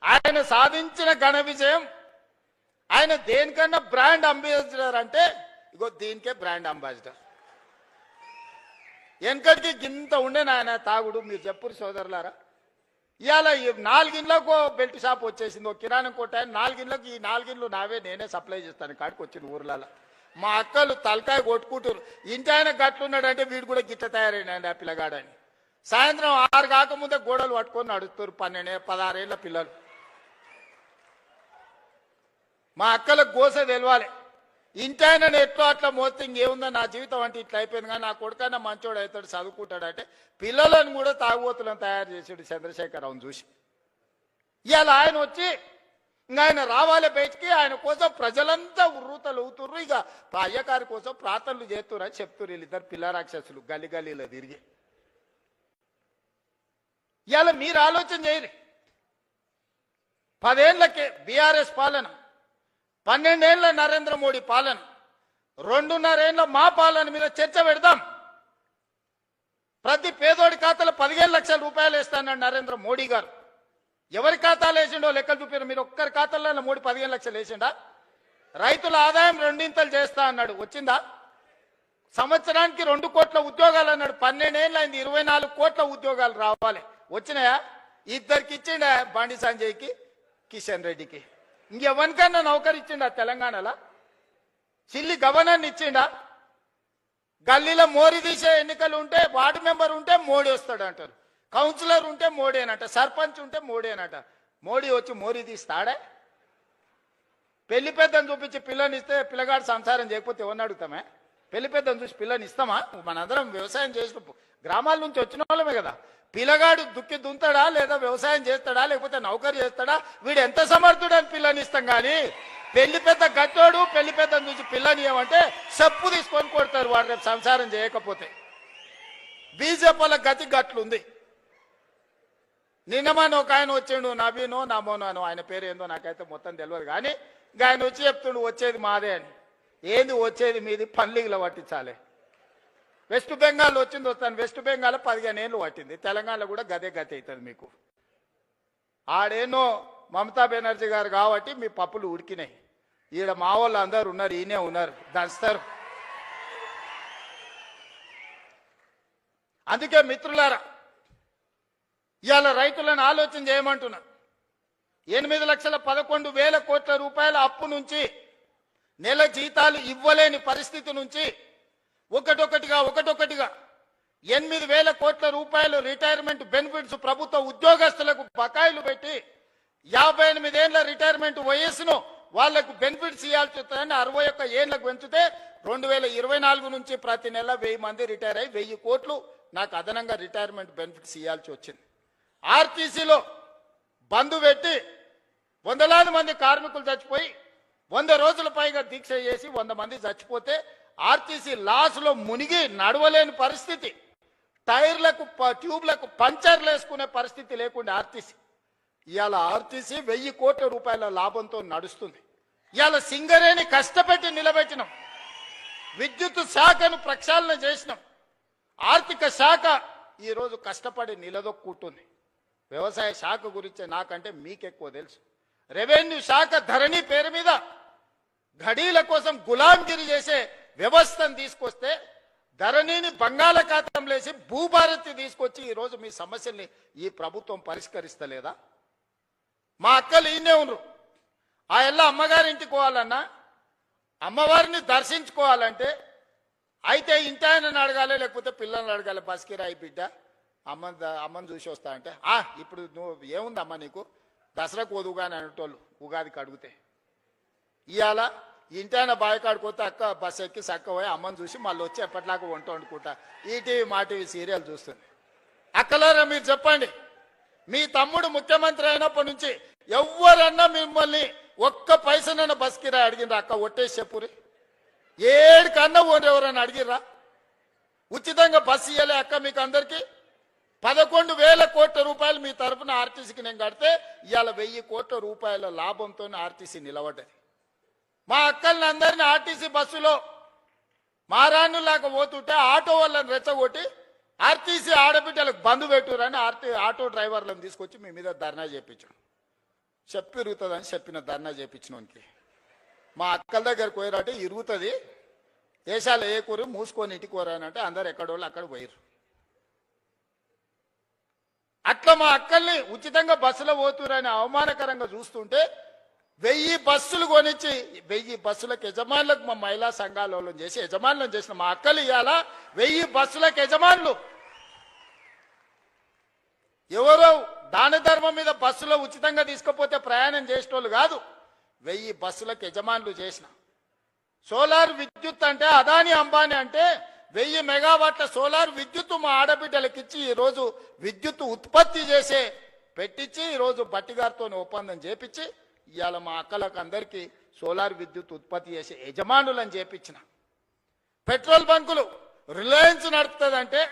ఆయన సాధించిన ఘన విజయం. ఆయన దేనికన్నా బ్రాండ్ అంబాసిడర్ అంటే ఇగో దీనికే బ్రాండ్ అంబాసిడర్. వెనకటికి గింత ఉండే నాయన తాగుడు. మీరు చెప్పురు సోదరులారా. ఇవాళ 4 ఇండ్లకు బెల్ట్ షాప్ వచ్చేసింది. ఒక కిరాణం కొట్ట 4 ఇండ్లకు. ఈ 4 ఇండ్లు నావే, నేనే సప్లై చేస్తాను. కాడికి వచ్చింది ఊర్లలో. మా అక్కలు తలకాయ కొట్టుకుంటారు. ఇంటి ఆయన గట్లున్నాడంటే వీడు కూడా గిట్ట తయారైనాడు ఆ పిల్లగాడని. సాయంత్రం 6 కాకముందే గోడలు పట్టుకొని నడుస్తారు 12-16 ఏళ్ళ పిల్లలు. మా అక్కలకు గోస తెలవాలి. ఇంటి ఆయన ఎట్లో అట్లా మోస్తే ఇంకేముందో నా జీవితం అంటే ఇట్లా అయిపోయింది. కానీ నా కొడుకన్నా మంచోడు అవుతాడు, చదువుకుంటాడంటే పిల్లలను కూడా తాగుబోతులను తయారు చేసాడు చంద్రశేఖరరావును చూసి. ఇవాళ ఆయన వచ్చి ఇంకా ఆయన రావాలి బయటికి. ఆయన కోసం ప్రజలంతా ఉర్రూతలు అవుతుర్రు. ఇక అయ్యగారి కోసం ప్రార్థనలు చేస్తున్నారు అని చెప్తున్నారు వీళ్ళిద్దరు పిల్ల రాక్షసులు గల్లీలో తిరిగి. ఇవాళ మీరు ఆలోచన చేయరు. 10 ఏళ్లకే బీఆర్ఎస్ పాలన, 12 ఏళ్ల నరేంద్ర మోడీ పాలన, 2.5 ఏళ్ల మా పాలన మీద చర్చ పెడదాం. ప్రతి పేదోడి ఖాతాలో 15 లక్షల రూపాయలు వేస్తానన్నాడు నరేంద్ర మోడీ గారు. ఎవరి ఖాతాలు వేసిండో లెక్కలు చూపారు. మీరు ఒక్కరి ఖాతాలో మోడీ 15 లక్షలు వేసిండా? రైతుల ఆదాయం 2 చేస్తా అన్నాడు. వచ్చిందా? సంవత్సరానికి 2 కోట్ల ఉద్యోగాలు అన్నాడు. 12 ఏళ్ళు అయింది. 24 కోట్ల ఉద్యోగాలు రావాలి. వచ్చినాయా? ఇద్దరికి ఇచ్చిండా, బండి సంజయ్కి, కిషన్ రెడ్డికి. ఇంకెవరికన్నా నౌకరు ఇచ్చిండా తెలంగాణలో? చిల్లి గవర్నర్ని ఇచ్చిండా? గల్లీలో మోరీ తీసే ఎన్నికలు ఉంటే వార్డు మెంబర్ ఉంటే మోడీ వస్తాడు అంటారు. కౌన్సిలర్ ఉంటే మోడీనట, సర్పంచ్ ఉంటే మోడీనట. మోడీ వచ్చి మోరీ తీస్తాడే? పెళ్లి పెద్దను చూపించి పిల్లని ఇస్తే పిల్లగాడు సంసారం చేయకపోతే ఎవరిని అడుగుతామే? పెళ్లి పెద్దను చూసి పిల్లని ఇస్తామా? మనందరం వ్యవసాయం చేసిన గ్రామాల నుంచి వచ్చిన వాళ్ళమే కదా. పిల్లగాడు దుక్కి దుంతాడా, లేదా వ్యవసాయం చేస్తాడా, లేకపోతే నౌకరు చేస్తాడా, వీడు ఎంత సమర్థుడు అని పిల్లని ఇస్తాం. కానీ పెళ్లి పెద్ద గట్టోడు పెళ్లి పెద్దను చూసి పిల్లని ఏమంటే చెప్పు తీసుకొని కొడతారు వాడు రేపు సంసారం చేయకపోతే. బీజేపీల గతి గట్లుంది. నిన్నమని ఒక ఆయన వచ్చిండు, నవీనో నమోనానో, ఆయన పేరు ఏందో నాకైతే మొత్తం తెలియదు. కానీ ఆయన వచ్చి చెప్తుండు వచ్చేది మాదే అని. ఏంది వచ్చేది మీది? పన్లీగులో పట్టించాలి. వెస్ట్ బెంగాల్ వచ్చింది వస్తాను. వెస్ట్ బెంగాల్ 15 ఏళ్ళు పట్టింది. తెలంగాణలో కూడా గదే గతి అవుతుంది మీకు. ఆడేనో మమతా బెనర్జీ గారు కాబట్టి మీ పప్పులు ఉడికినాయి. ఈడ మా వాళ్ళు అందరు ఉన్నారు, ఈయనే ఉన్నారు, దంచుతారు. అందుకే మిత్రులారా, ఇవాళ రైతులను ఆలోచన చేయమంటున్నా. 8,11,000 కోట్ల రూపాయల అప్పు నుంచి, నెల జీతాలు ఇవ్వలేని పరిస్థితి నుంచి ఒకటొకటిగా 8,000 కోట్ల రూపాయలు రిటైర్మెంట్ బెనిఫిట్స్ ప్రభుత్వ ఉద్యోగస్తులకు బకాయిలు పెట్టి 58 ఏళ్ల రిటైర్మెంట్ వయస్సును వాళ్లకు బెనిఫిట్స్ ఇవ్వాల్సి వస్తుందని 61 ఏళ్లకు పెంచితే 2024 నుంచి ప్రతి నెల 1000 మంది రిటైర్ అయ్యి 1000 కోట్లు నాకు అదనంగా రిటైర్మెంట్ బెనిఫిట్స్ ఇవ్వాల్సి వచ్చింది. ఆర్టీసీలో బంద్ పెట్టి వందలాది మంది కార్మికులు చచ్చిపోయి 100 రోజుల పైగా దీక్ష చేసి 100 మంది చచ్చిపోతే ఆర్టీసీ లాస్లో మునిగి నడవలేని పరిస్థితి. టైర్లకు ట్యూబ్లకు పంచర్లు వేసుకునే పరిస్థితి లేకుండా ఆర్టీసీ. ఇవాళ ఆర్టీసీ 1000 కోట్ల రూపాయల లాభంతో నడుస్తుంది. ఇవాళ సింగరేణి కష్టపెట్టి నిలబెట్టినాం. విద్యుత్ శాఖను ప్రక్షాళన చేసినాం. ఆర్థిక శాఖ ఈరోజు కష్టపడి నిలదొక్కుంటుంది. వ్యవసాయ శాఖ గురించి నాకంటే మీకెక్కువ తెలుసు. రెవెన్యూ శాఖ ధరణి పేరు మీద ఘడీల కోసం గులాంగిరి చేసే వ్యవస్థను తీసుకొస్తే ధరణిని బంగాళాఖాతంలో వేసి భూభారతి తీసుకొచ్చి ఈరోజు మీ సమస్యల్ని ఈ ప్రభుత్వం పరిష్కరిస్తలేదా? మా అక్కలు ఈయనే ఉన్నారు. ఆ ఎల్ల అమ్మగారింటికి పోవాలన్నా, అమ్మవారిని దర్శించుకోవాలంటే అయితే ఇంటి ఆయనను అడగాలి, లేకపోతే పిల్లల్ని అడగాలి. బస్కిరాయి బిడ్డ అమ్మని చూసి వస్తా అంటే ఇప్పుడు నువ్వు ఏముంది అమ్మ నీకు దసరాకు వదువుగాని అనేటోళ్ళు ఉగాదికి అడిగితే. ఇవాళ ఇంటి ఆయన బావి కాడిపోతే అక్క బస్ ఎక్కి చక్క పోయి అమ్మని చూసి మళ్ళీ వచ్చి ఎప్పటిలాగా వంట వండుకుంటా ఈటీవీ మా టీవీ సీరియల్ చూస్తుంది. అక్కలారా మీరు చెప్పండి, మీ తమ్ముడు ముఖ్యమంత్రి అయినప్పటి నుంచి ఎవరన్నా మిమ్మల్ని ఒక్క పైసనన్నా బస్ కిరాయి అడిగినరా? అక్క ఒట్టేసి చెప్పురి. 7 కన్నా ఎవరన్నా అడిగిర్రా? ఉచితంగా బస్సు ఇవ్వలే అక్క మీకు అందరికీ? 11,000 కోట్ల రూపాయలు మీ తరఫున ఆర్టీసీకి నేను కడితే ఇవాళ 1000 కోట్ల రూపాయల లాభంతో ఆర్టీసీ నిలబడ్డది. మా అక్కల్ని అందరినీ ఆర్టీసీ బస్సులో మారాణులాగా పోతుంటే ఆటో వాళ్ళని రెచ్చగొట్టి ఆర్టీసీ ఆడబిడ్డలకు బంధు పెట్టురని ఆటో డ్రైవర్లను తీసుకొచ్చి మీ మీద ధర్నా చేయించాం. ఇరుగుతుందని చెప్పిన ధర్నా చేయించినోనికి మా అక్కల దగ్గరకు పోయారంటే ఇరుగుతుంది, దేశాలు ఏ కూర మూసుకొని ఇంటికి కోరానంటే అందరు ఎక్కడోళ్ళు అక్కడ పోయారు. అట్లా మా అక్కల్ని ఉచితంగా బస్సులో పోతురని అవమానకరంగా చూస్తుంటే 1000 బస్సులు కొనిచ్చి 1000 బస్సులకు యజమానులకు మా మహిళా సంఘాలలో చేసి యజమానులను చేసిన మా అక్కలు ఇవాళ 1000 బస్సులకు యజమానులు. ఎవరో దాన ధర్మం మీద బస్సులో ఉచితంగా తీసుకుపోతే ప్రయాణం చేసేటోళ్ళు కాదు, 1000 బస్సులకు యజమానులు చేసిన. సోలార్ విద్యుత్ అంటే అదాని అంబానీ అంటే 1000 మెగావాట్ల సోలార్ విద్యుత్ మా ఆడబిడ్డలకు ఇచ్చి ఈరోజు విద్యుత్ ఉత్పత్తి చేసే పెట్టించి ఈరోజు బట్టిగారితో ఒప్పందం చేపించి ఇవాళ మా అక్కలకు అందరికీ సోలార్ విద్యుత్ ఉత్పత్తి చేసే యజమానులని చేపించిన. పెట్రోల్ బంకులు రిలయన్స్ నడుపుతుందంటే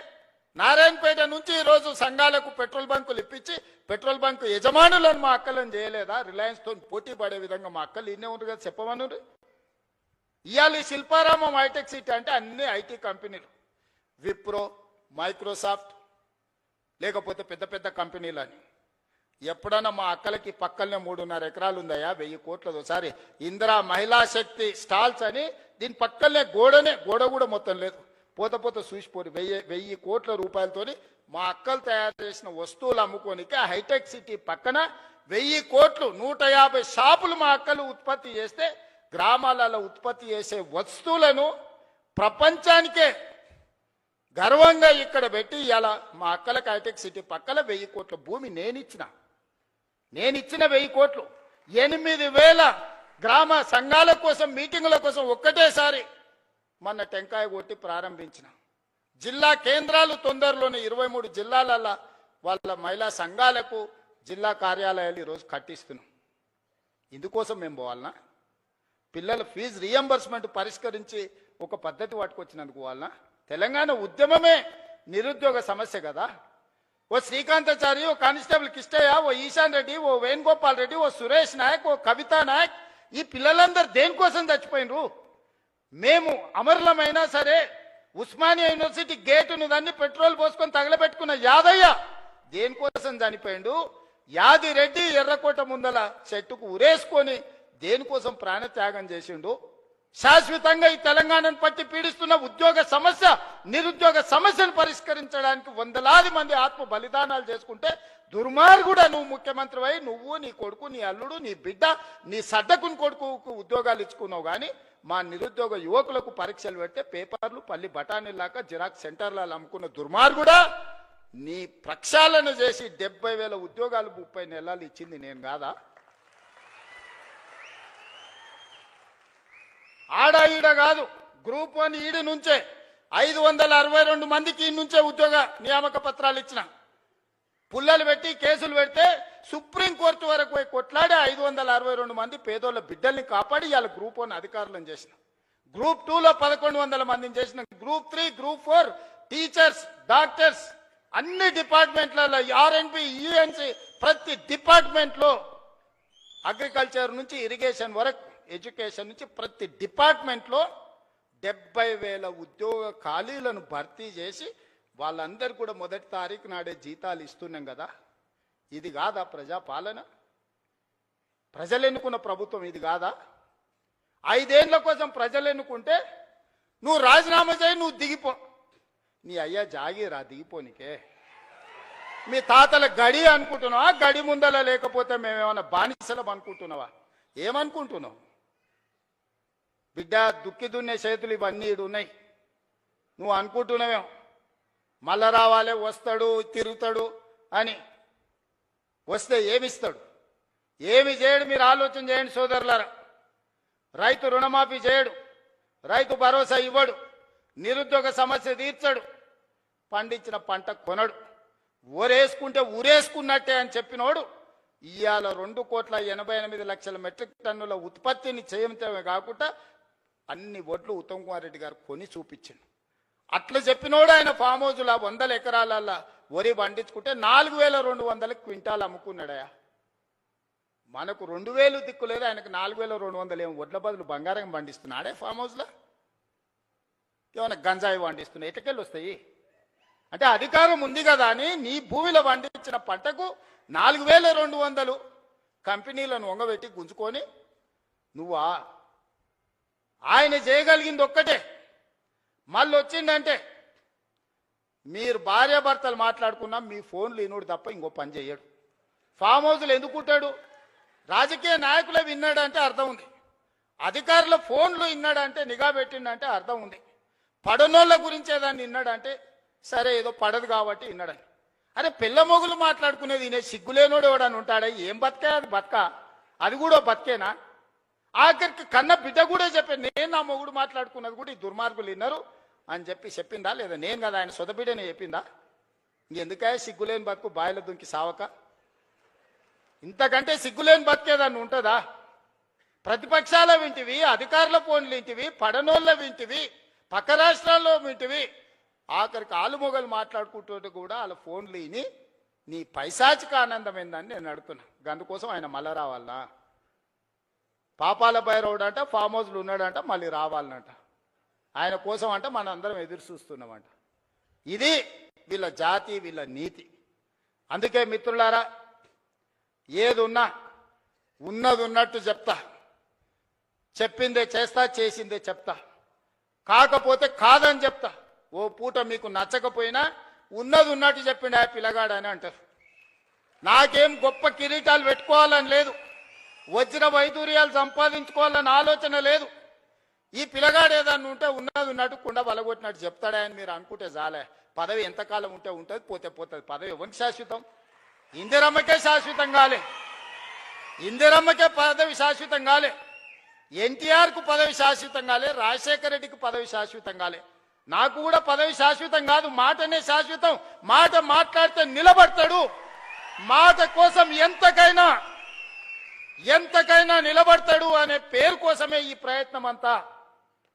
నారాయణపేట నుంచి ఈరోజు సంఘాలకు పెట్రోల్ బంకులు ఇప్పించి పెట్రోల్ బంకు యజమానులను మా అక్కలను చేయలేదా? రిలయన్స్తో పోటీ పడే విధంగా మా అక్కలు ఇన్నే ఉంది కదా, చెప్పమను. ఇవాళ శిల్పారామం హైటెక్ సిటీ అంటే అన్ని ఐటీ కంపెనీలు, విప్రో, మైక్రోసాఫ్ట్, లేకపోతే పెద్ద పెద్ద కంపెనీలని. ఎప్పుడన్నా మా అక్కలకి పక్కనే 3.5 ఎకరాలు ఉందయా, 1000 కోట్లది. ఒకసారి ఇందిరా మహిళా శక్తి స్టాల్స్ అని దీని పక్కనే గోడ కూడా మొత్తం లేదు, పోత చూసిపోరు. 1000 కోట్ల రూపాయలతోని మా అక్కలు తయారు చేసిన వస్తువులు అమ్ముకోనికి హైటెక్ సిటీ పక్కన 1000 కోట్లు 150 షాపులు మా అక్కలు ఉత్పత్తి చేస్తే గ్రామాలలో ఉత్పత్తి చేసే వస్తువులను ప్రపంచానికే గర్వంగా ఇక్కడ పెట్టి ఇలా మా అక్కలకు హైటెక్ సిటీ పక్కన 1000 కోట్ల భూమి నేనిచ్చిన 1000 కోట్లు 8000 గ్రామ సంఘాల కోసం మీటింగుల కోసం ఒక్కటేసారి మొన్న టెంకాయ కొట్టి ప్రారంభించిన. జిల్లా కేంద్రాలు తొందరలోనే 23 జిల్లాల వాళ్ళ మహిళా సంఘాలకు జిల్లా కార్యాలయాలు ఈరోజు కట్టిస్తున్నాం. ఇందుకోసం మేము పోవాలనా? పిల్లల ఫీజు రియంబర్స్మెంట్ పరిష్కరించి ఒక పద్ధతి పట్టుకొచ్చినందుకు పోవాలనా? తెలంగాణ ఉద్యమమే నిరుద్యోగ సమస్య కదా. ఓ శ్రీకాంతాచారి, ఓ కానిస్టేబుల్ కిష్టయ్య, ఓ ఈశాన్ రెడ్డి, ఓ వేణుగోపాల్ రెడ్డి, ఓ సురేష్ నాయక్, ఓ కవితా నాయక్, ఈ పిల్లలందరూ దేనికోసం చచ్చిపోయినరు? మేము అమరులమైనా సరే ఉస్మానియా యూనివర్సిటీ గేటును దాన్ని పెట్రోల్ పోసుకొని తగలబెట్టుకున్న యాదయ్య దేనికోసం చనిపోయిండు? యాదిరెడ్డి ఎర్రకోట ముందల చెట్టుకు ఉరేసుకొని దేనికోసం ప్రాణత్యాగం చేసిండు? శాశ్వతంగా ఈ తెలంగాణను పట్టి పీడిస్తున్న ఉద్యోగ సమస్య, నిరుద్యోగ సమస్యను పరిష్కరించడానికి 100లాది మంది ఆత్మ బలిదానాలు చేసుకుంటే దుర్మార్గుడా నువ్వు ముఖ్యమంత్రి అయి నువ్వు, నీ కొడుకు, నీ అల్లుడు, నీ బిడ్డ, నీ సడ్డకుని కొడుకు ఉద్యోగాలు ఇచ్చుకున్నావు. కానీ మా నిరుద్యోగ యువకులకు పరీక్షలు పెడితే పేపర్లు పల్లి బఠానీలాగా జిరాక్స్ సెంటర్లలో అమ్ముకున్న దుర్మార్గుడా, నీ ప్రక్షాళన చేసి 70,000 ఉద్యోగాలు 30 నెలలు ఇచ్చింది నేను కాదా? ఆడ ఈడ కాదు, గ్రూప్ 1 ఈడి నుంచే 562 మందికి ఈ నుంచే ఉద్యోగ నియామక పత్రాలు ఇచ్చిన. పుల్లలు పెట్టి కేసులు పెడితే సుప్రీంకోర్టు వరకు పోయి కొట్లాడి 562 మంది పేదోళ్ళ బిడ్డల్ని కాపాడి ఇవాళ గ్రూప్ 1 అధికారులను చేసిన. గ్రూప్ 2లో 1100 మందిని చేసిన. గ్రూప్ 3, గ్రూప్ 4 టీచర్స్, డాక్టర్స్, అన్ని డిపార్ట్మెంట్లలో ఆర్ఎండ్బి, యుఎన్సి, ప్రతి డిపార్ట్మెంట్లో అగ్రికల్చర్ నుంచి ఇరిగేషన్ వరకు, ఎడ్యుకేషన్ నుంచి ప్రతి డిపార్ట్మెంట్లో 70,000 ఉద్యోగ ఖాళీలను భర్తీ చేసి వాళ్ళందరూ కూడా మొదటి తారీఖు నాడే జీతాలు ఇస్తున్నాం కదా. ఇది కాదా ప్రజాపాలన? ప్రజలు ఎన్నుకున్న ప్రభుత్వం ఇది కాదా? 5 ఏళ్ల కోసం ప్రజలు ఎన్నుకుంటే నువ్వు రాజీనామా చేయి, నువ్వు దిగిపో. నీ అయ్యా జాగీరా దిగిపోనికే? మీ తాతల గడి అనుకుంటున్నావా? గడి ముందల లేకపోతే మేమేమన్నా బానిసలం అనుకుంటున్నావా? ఏమనుకుంటున్నావు? బిడ్డ, దుక్కి దున్నే చేతులు ఇవన్నీ ఉన్నాయి. నువ్వు అనుకుంటున్నావేమో మళ్ళా రావాలి, వస్తాడు, తిరుగుతాడు అని. వస్తే ఏమిస్తాడు? ఏమి చేయడు? మీరు ఆలోచన చేయండి సోదరులారా. రైతు రుణమాఫీ చేయడు, రైతు భరోసా ఇవ్వడు, నిరుద్యోగ సమస్య తీర్చడు, పండించిన పంట కొనడు. ఊరేసుకుంటే ఊరేసుకున్నట్టే అని చెప్పినోడు ఇవాళ 2,88,00,000 మెట్రిక్ టన్నుల ఉత్పత్తిని చేయటమే కాకుండా అన్ని ఒడ్లు ఉత్తమ్ కుమార్ రెడ్డి గారు కొని చూపించిండు. అట్లా చెప్పినోడు ఆయన ఫామ్ హౌస్లో 100 ఎకరాలల్లో వరి పండించుకుంటే 4,200 క్వింటాలు అమ్ముకున్నాడయా. మనకు 2,000 దిక్కు లేదు, ఆయనకు 4,200 ఏం వడ్ల బదులు బంగారం పండిస్తున్నాడే ఫామ్ హౌస్లో. ఏమైనా గంజాయి వండిస్తున్నాయి, ఎటకెళ్ళి వస్తాయి? అంటే అధికారం ఉంది కదా అని నీ భూమిలో పండించిన పంటకు 4200 కంపెనీలను వంగబెట్టి గుంజుకొని నువ్వా? ఆయన చేయగలిగింది ఒక్కటే, మళ్ళీ వచ్చిందంటే మీరు భార్యాభర్తలు మాట్లాడుకున్నా మీ ఫోన్లు ఇనుడు తప్ప ఇంకో పని చేయడు. ఫామ్ హౌస్లు ఎందుకుంటాడు? రాజకీయ నాయకులే విన్నాడంటే అర్థం ఉంది, అధికారుల ఫోన్లు విన్నాడంటే, నిఘా పెట్టిండంటే అర్థం ఉంది. పడనోళ్ళ గురించే దాన్ని విన్నాడంటే సరే ఏదో పడదు కాబట్టి విన్నాడని. అరే పిల్ల మొగులు మాట్లాడుకునేది వినే సిగ్గులేనోడు ఎవడని ఉంటాడా? ఏం బతికే అది బతక? అది కూడా బతికేనా? ఆఖరికి కన్న బిడ్డ కూడా చెప్పాను, నేను నా మొగుడు మాట్లాడుకున్నది కూడా ఈ దుర్మార్గులు విన్నారు అని చెప్పిందా లేదా? నేను కదా ఆయన సొదబిడ్డనే చెప్పిందా? ఇంకెందుకే సిగ్గులేని బతుకు బాయిల దుంకి సావక? ఇంతకంటే సిగ్గులేని బతికేదాన్ని ఉంటుందా? ప్రతిపక్షాల వింటివి, అధికారుల ఫోన్లు వింటివి, పడనోళ్ళ వింటివి, పక్క రాష్ట్రాల్లో వింటివి, ఆఖరికి ఆలుమొగలు మాట్లాడుకుంటుంటే కూడా వాళ్ళ ఫోన్లు విని నీ పైశాచిక ఆనందం ఏందని నేను అడుగుతున్నా. అందుకోసం ఆయన మళ్ళా రావాలనా? పాపాల భైరవుడు అంట ఫామ్ హౌస్లు ఉన్నాడంట, మళ్ళీ రావాలనంట. ఆయన కోసం అంట మనం అందరం ఎదురు చూస్తున్నామంట. ఇది వీళ్ళ జాతి, వీళ్ళ నీతి. అందుకే మిత్రులారా, ఏది ఉన్నా ఉన్నది ఉన్నట్టు చెప్తా, చెప్పిందే చేస్తా, చేసిందే చెప్తా, కాకపోతే కాదని చెప్తా. ఓ పూట మీకు నచ్చకపోయినా ఉన్నది ఉన్నట్టు చెప్పిండు ఆ పిల్లగాడని అంటారు. నాకేం గొప్ప కిరీటాలు పెట్టుకోవాలని లేదు, వజ్ర వైదూర్యాలు సంపాదించుకోవాలని ఆలోచన లేదు. ఈ పిల్లగాడు ఏదన్నా ఉంటే ఉన్నది ఉన్నట్టు కుండ బలగొట్టినట్టు చెప్తాడా అని మీరు అనుకుంటే చాలే. పదవి ఎంతకాలం ఉంటే ఉంటుంది, పోతే పోతుంది. పదవి ఎవరికి శాశ్వతం? ఇందిరమ్మకే శాశ్వతం కాలే, ఇందిరమ్మకే పదవి శాశ్వతం కాలే, ఎన్టీఆర్కు పదవి శాశ్వతం కాలే, రాజశేఖర రెడ్డికి పదవి శాశ్వతం కాలే. నాకు కూడా పదవి శాశ్వతం కాదు, మాటనే శాశ్వతం. మాట మాట్లాడితే నిలబడతాడు, మాట కోసం ఎంతకైనా నిలబడతాడు అనే పేరు కోసమే ఈ ప్రయత్నం అంతా.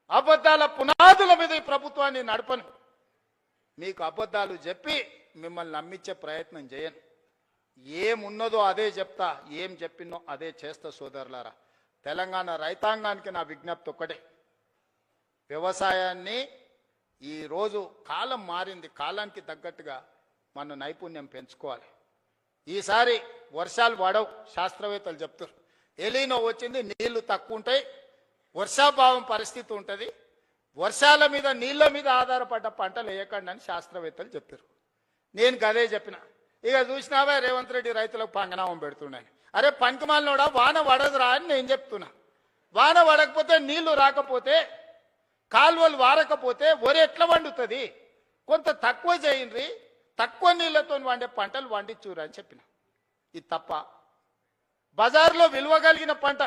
అబద్ధాల పునాదుల మీద ఈ ప్రభుత్వాన్ని నడపను. మీకు అబద్ధాలు చెప్పి మిమ్మల్ని నమ్మించే ప్రయత్నం చేయను. ఏమున్నదో అదే చెప్తా, ఏం చెప్పినో అదే చేస్తా. సోదరులారా, తెలంగాణ రైతాంగానికి నా విజ్ఞప్తి ఒక్కటే, వ్యవసాయాన్ని ఈరోజు కాలం మారింది, కాలానికి తగ్గట్టుగా మన నైపుణ్యం పెంచుకోవాలి. ఈసారి వర్షాలు పడవు, శాస్త్రవేత్తలు చెప్తారు. ఎలీనో వచ్చింది, నీళ్లు తక్కువ ఉంటాయి, వర్షాభావం పరిస్థితి ఉంటుంది, వర్షాల మీద నీళ్ళ మీద ఆధారపడ్డ పంటలు వేయకండి అని శాస్త్రవేత్తలు చెప్తారు. నేను గదే చెప్పిన. ఇక చూసినావా రేవంత్ రెడ్డి రైతులకు పంగనామం పెడుతున్నాను. అరే పంకమాలనోడా, వాన పడదురా అని నేను చెప్తున్నా. వాన పడకపోతే నీళ్లు రాకపోతే, కాలువలు వారకపోతే వరి ఎట్లా వండుతుంది? కొంత తక్కువ చేయండి, తక్కువ నీళ్లతో వండే పంటలు వండించురు అని చెప్పిన. ఇది తప్ప? బజార్లో విలువ కలిగిన పంట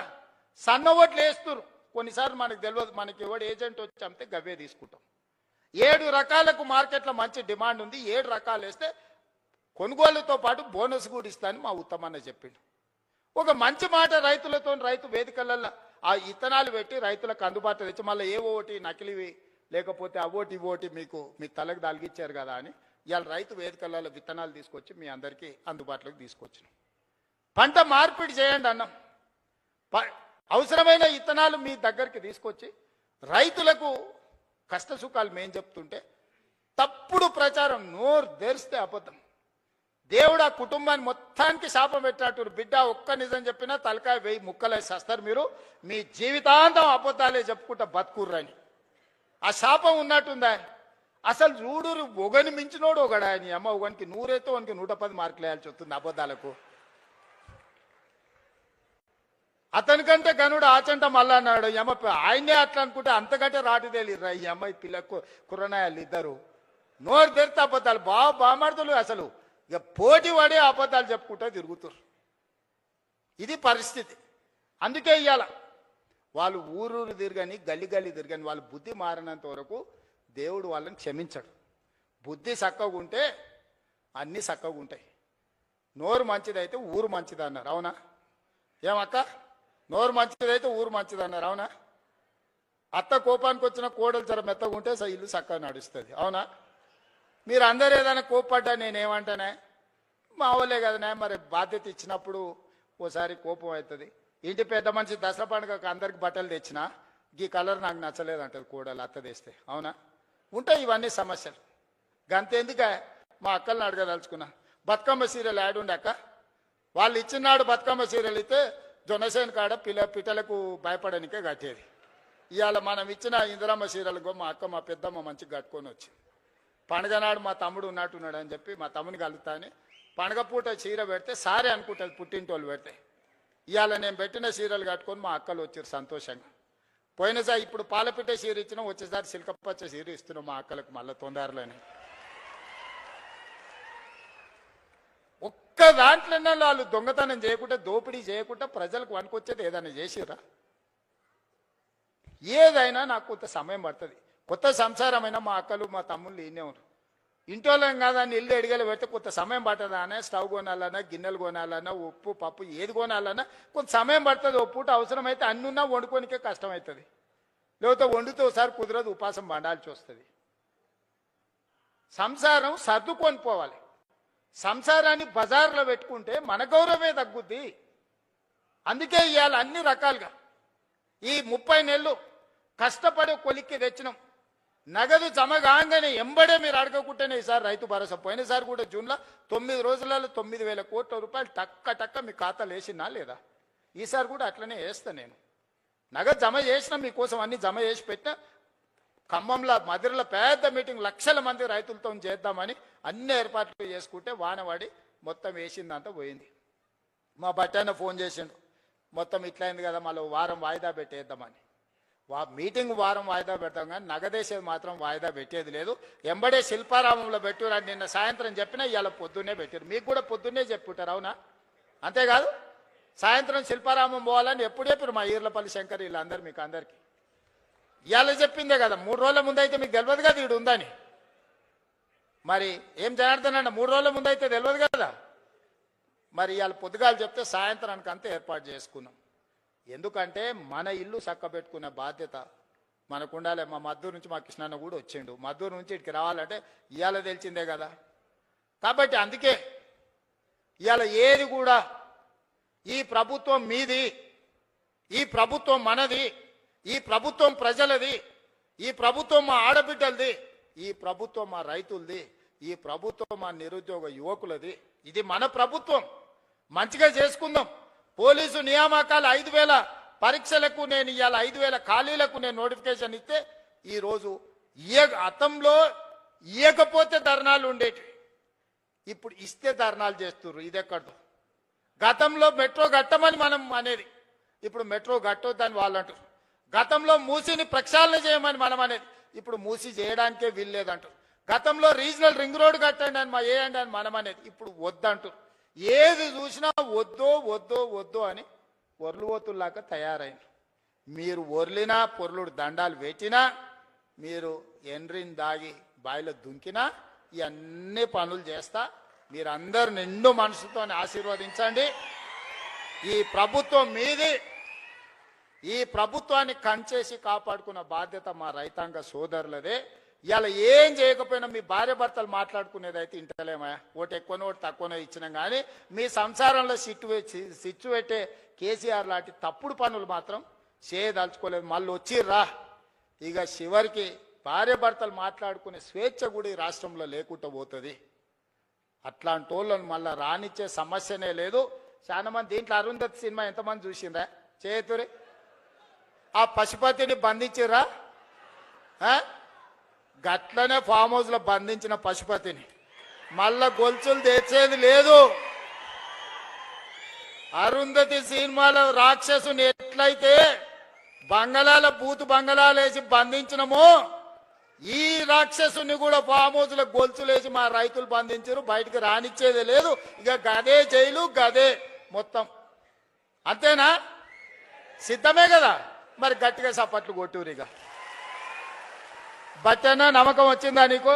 సన్న ఓట్లు వేస్తున్నారు. కొన్నిసార్లు మనకు తెలియదు, మనకి ఎవడు ఏజెంట్ వచ్చి అమ్మితే గవ్వే తీసుకుంటాం. 7 రకాలకు మార్కెట్లో మంచి డిమాండ్ ఉంది, 7 రకాలు వేస్తే కొనుగోలుతో పాటు బోనస్ కూడా ఇస్తానని మా ఉత్తమన్న చెప్పిండు. ఒక మంచి మాట రైతులతో, రైతు వేదికలలో ఆ ఇత్తనాలు పెట్టి రైతులకు అందుబాటులో తెచ్చి మళ్ళీ ఏ ఓటి నకిలివి లేకపోతే అవోటి ఇవోటి మీకు మీ తలకు దాల్గిచ్చారు కదా అని ఇవాళ రైతు వేదికలలో విత్తనాలు తీసుకొచ్చి మీ అందరికీ అందుబాటులోకి తీసుకొచ్చిన. పంట మార్పిడి చేయండి అన్నాం. అవసరమైన ఇత్తనాలు మీ దగ్గరికి తీసుకొచ్చి రైతులకు కష్ట సుఖాలు మేం చెప్తుంటే తప్పుడు ప్రచారం, నోరు తెరిస్తే అబద్ధం. దేవుడు ఆ కుటుంబాన్ని మొత్తానికి శాపం పెట్టినట్టు, బిడ్డ ఒక్క నిజం చెప్పినా తలకాయ 1000 ముక్కలై చేస్తారు మీరు, మీ జీవితాంతం అబద్ధాలే చెప్పుకుంటా బతుకుర్రని. ఆ శాపం ఉన్నట్టుందా? అసలు చూడు, ఒకని మించినోడు ఒకడా అని అమ్మ, ఒకనికి 100 అయితే వానికి 110 మార్కులు వేయాల్సి వస్తుంది అబద్ధాలకు. అతనికంటే గనుడు ఆచంట మళ్ళా అన్నాడు. అమ్మ ఆయనే అట్లా అనుకుంటే అంతకంటే రాటిదేలిర్రా ఈ అమ్మాయి పిల్లకు కుర్రనాయాలు ఇద్దరు. నోరు తెరితే అబద్ధాలు, బామాడుతులు అసలు ఇక పోటీ పడే అబద్ధాలు చెప్పుకుంటూ తిరుగుతారు. ఇది పరిస్థితి. అందుకే ఇవాళ వాళ్ళు ఊరూరు తిరగని, గల్లి తిరగని, వాళ్ళ బుద్ధి మారినంత వరకు దేవుడు వాళ్ళని క్షమించడు. బుద్ధి చక్కగా ఉంటే అన్నీ చక్కగా ఉంటాయి. నోరు మంచిదైతే ఊరు మంచిది అన్నారు, అవునా? ఏమక్క, నోరు మంచిదైతే ఊరు మంచిది అన్నారు, అవునా? అత్త కోపానికి వచ్చిన కోడలు జర మెత్తగా ఉంటే ఇల్లు చక్కగా నడుస్తుంది, అవునా? మీరు అందరు ఏదైనా కోప్పడ్డా నేనేమంటానే, మా వాళ్ళే కదనే, మరి బాధ్యత ఇచ్చినప్పుడు ఓసారి కోపం అవుతుంది. ఇంటి పెద్ద మనిషి దసరా పండుగకు అందరికి బట్టలు తెచ్చినా ఈ కలర్ నాకు నచ్చలేదు అంటది కోడలు, అత్త తెస్తే, అవునా? ఉంటాయి ఇవన్నీ సమస్యలు. గంతెందుక మా అక్కల్ని అడగదలుచుకున్నా, బతుకమ్మ సీరియల్ యాడ్ ఉండక వాళ్ళు ఇచ్చినాడు బతుకమ్మ సీరియల్ ఇస్తే జొన్నసేన కాడ పిట్టలకు భయపడనికే కట్టేది. ఇవాళ మనం ఇచ్చిన ఇందిరమ్మ సీరియల్గో మా అక్క మా పెద్దమ్మ మంచిగా కట్టుకొని వచ్చింది. పండుగ నాడు మా తమ్ముడు ఉన్నట్టున్నాడు అని చెప్పి మా తమ్ముని కలుగుతా అని పండుగ పూట చీర పెడితే సారే అనుకుంటుంది పుట్టింటోళ్ళు పెడితే. ఇవాళ నేను పెట్టిన సీరియల్ కట్టుకొని మా అక్కలు వచ్చారు సంతోషంగా. పోయినసారి ఇప్పుడు పాలపిట్ట సీర ఇచ్చినాం, వచ్చేసారి సిల్కపచ్చ సీర ఇస్తున్నాం మా అక్కలకు మళ్ళీ తొందరలోనే. ఒక్క దాంట్లోనే వాళ్ళు దొంగతనం చేయకుండా దోపిడీ చేయకుండా ప్రజలకు వనుకొచ్చేది ఏదైనా చేసిరా? ఏదైనా నాకు కొంత సమయం పడుతుంది. కొత్త సంసారమైనా మా అక్కలు మా తమ్ముళ్ళు ఈయనే ఉన్నారు. ఇంటోళ్ళం కాదని ఇల్లు ఎడిగలు పెడితే కొంత సమయం పడుతుంది. అనే స్టవ్ కొనాలన్నా గిన్నెలు కొనాలన్నా ఉప్పు పప్పు ఏది కొనాలన్నా కొంత సమయం పడుతుంది. ఓ పూట అవసరమైతే అన్నున్నా వండుకోనికే కష్టమవుతుంది. లేకపోతే వండితే ఒకసారి కుదరదు, ఉపాసం పండాల్సి వస్తుంది. సంసారం సర్దుకొని పోవాలి. సంసారాన్ని బజార్లో పెట్టుకుంటే మన గౌరవమే తగ్గుద్ది. అందుకే ఇవాళ అన్ని రకాలుగా ఈ 30 నెలలు కష్టపడి కొలిక్కి తెచ్చినాం. నగదు జమ కాగానే ఎంబడే మీరు అడగకుంటేనే ఈసారి రైతు భరోసా. పోయినసారి కూడా జూన్లో 9 రోజులలో 9,000 కోట్ల రూపాయలు టక్క మీ ఖాతాలు వేసినా లేదా? ఈసారి కూడా అట్లనే వేస్తా నేను. నగదు జమ చేసినా మీకోసం అన్ని జమ చేసి పెట్టినా. ఖమ్మంలో మదిరలో పెద్ద మీటింగ్ లక్షల మంది రైతులతో చేద్దామని అన్ని ఏర్పాట్లు చేసుకుంటే వానవాడి మొత్తం వేసిందంతా పోయింది. మా బట్టాన ఫోన్ చేసిండు, మొత్తం ఇట్లా అయింది కదా మళ్ళీ వారం వాయిదా పెట్టేద్దామని. మీటింగ్ వారం వాయిదా పెడతాం కానీ నగదేసేది మాత్రం వాయిదా పెట్టేది లేదు. ఎంబడే శిల్పారామంలో పెట్టారు అని నిన్న సాయంత్రం చెప్పినా ఇవాళ పొద్దున్నే పెట్టారు. మీకు కూడా పొద్దున్నే చెప్పుంటారు అవునా? అంతేకాదు సాయంత్రం శిల్పారామం పోవాలని ఎప్పుడు చెప్పారు మా ఈర్లపల్లి శంకర్ వీళ్ళందరూ మీకు అందరికీ. ఇవాళ చెప్పిందే కదా, 3 రోజుల ముందు అయితే మీకు తెలియదు కదా ఈడు ఉందని. మరి ఏం జనార్దన్ అన్న 3 రోజుల ముందు అయితే తెలియదు కదా. మరి ఇవాళ పొద్దుగాలు చెప్తే సాయంత్రానికి అంతా ఏర్పాటు చేసుకున్నాం. ఎందుకంటే మన ఇల్లు చక్కబెట్టుకునే బాధ్యత మనకు ఉండాలి. మా మద్దూరు నుంచి మా కృష్ణన్న కూడా వచ్చిండు. మద్దూరు నుంచి ఇక్కడికి రావాలంటే ఇవాళ తెలిసిందే కదా. కాబట్టి అందుకే ఇవాళ ఏది కూడా ఈ ప్రభుత్వం మీది, ఈ ప్రభుత్వం మనది, ఈ ప్రభుత్వం ప్రజలది, ఈ ప్రభుత్వం మా ఆడబిడ్డలది, ఈ ప్రభుత్వం మా రైతులది, ఈ ప్రభుత్వం మా నిరుద్యోగ యువకులది. ఇది మన ప్రభుత్వం. మంచిగా చేసుకుందాం. పోలీసు నియామకాలు 5,000 పరీక్షలకు నేను ఇవాళ 5,000 ఖాళీలకు నేను నోటిఫికేషన్ ఇస్తే ఈరోజు గతంలో ఇయ్యకపోతే ధర్నాలు ఉండేటివి, ఇప్పుడు ఇస్తే ధర్నాలు చేస్తున్నారు. ఇది ఎక్కడో. గతంలో మెట్రో కట్టమని మనం అనేది, ఇప్పుడు మెట్రో కట్టొద్దని వాళ్ళు అంటారు. గతంలో మూసిని ప్రక్షాళన చేయమని మనం అనేది, ఇప్పుడు మూసి చేయడానికే వీల్లేదంటారు. గతంలో రీజనల్ రింగ్ రోడ్ కట్టండి అని వేయండి అని మనం అనేది, ఇప్పుడు వద్దంటారు. ఏది చూసినా వద్దో అని ఒర్లువోతుల్లాగా తయారైంది. మీరు ఒర్లినా పొర్లుడు దండాలు పెట్టినా, మీరు ఎండ్రిని దాగి బాయిలో దుంకినా ఇవన్నీ పనులు చేస్తా. మీరందరూ నిండు మనసుతో ఆశీర్వదించండి. ఈ ప్రభుత్వం మీది. ఈ ప్రభుత్వాన్ని కంచేసి కాపాడుకున్న బాధ్యత మా రైతాంగ సోదరులదే. ఇవాళ ఏం చేయకపోయినా మీ భార్య భర్తలు మాట్లాడుకునేది అయితే ఇంటలేమా? ఓటు ఎక్కువనో ఓటు తక్కువనో ఇచ్చినాం కానీ మీ సంసారంలో సిచ్చు పెట్టే కేసీఆర్ లాంటి తప్పుడు పనులు మాత్రం చేయదలుచుకోలేదు. మళ్ళీ వచ్చిర్రా ఇక చివరికి భార్య భర్తలు మాట్లాడుకునే స్వేచ్ఛ కూడా ఈ రాష్ట్రంలో లేకుండా పోతుంది. అట్లాంటి వాళ్ళని మళ్ళీ రానిచ్చే సమస్యనే లేదు. చాలా మంది దీంట్లో అరుంధతి సినిమా ఎంతమంది చూసిండ్రా? చేతురి ఆ పశుపతిని బంధించిర్రా? గట్లనే ఫామ్ హౌస్ లో బంధించిన పశుపతిని మళ్ళా గొలుసులు తెచ్చేది లేదు. అరుంధతి సినిమాలో రాక్షసుని ఎట్లయితే బంగళాల బూతు బంగళాలు వేసి బంధించినమో ఈ రాక్షసుని కూడా ఫామ్ హౌస్ లో గొలుసులేసి మా రైతులు బంధించారు. బయటకు రానిచ్చేది లేదు. ఇక గదే జైలు గదే మొత్తం. అంతేనా? సిద్ధమే కదా? మరి గట్టిగా సపట్లు కొట్టూరు. ఇక బట్టనా నమ్మకం వచ్చిందా నీకు?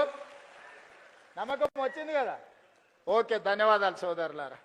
నమ్మకం వచ్చింది కదా? ఓకే, ధన్యవాదాలు సోదరులారా.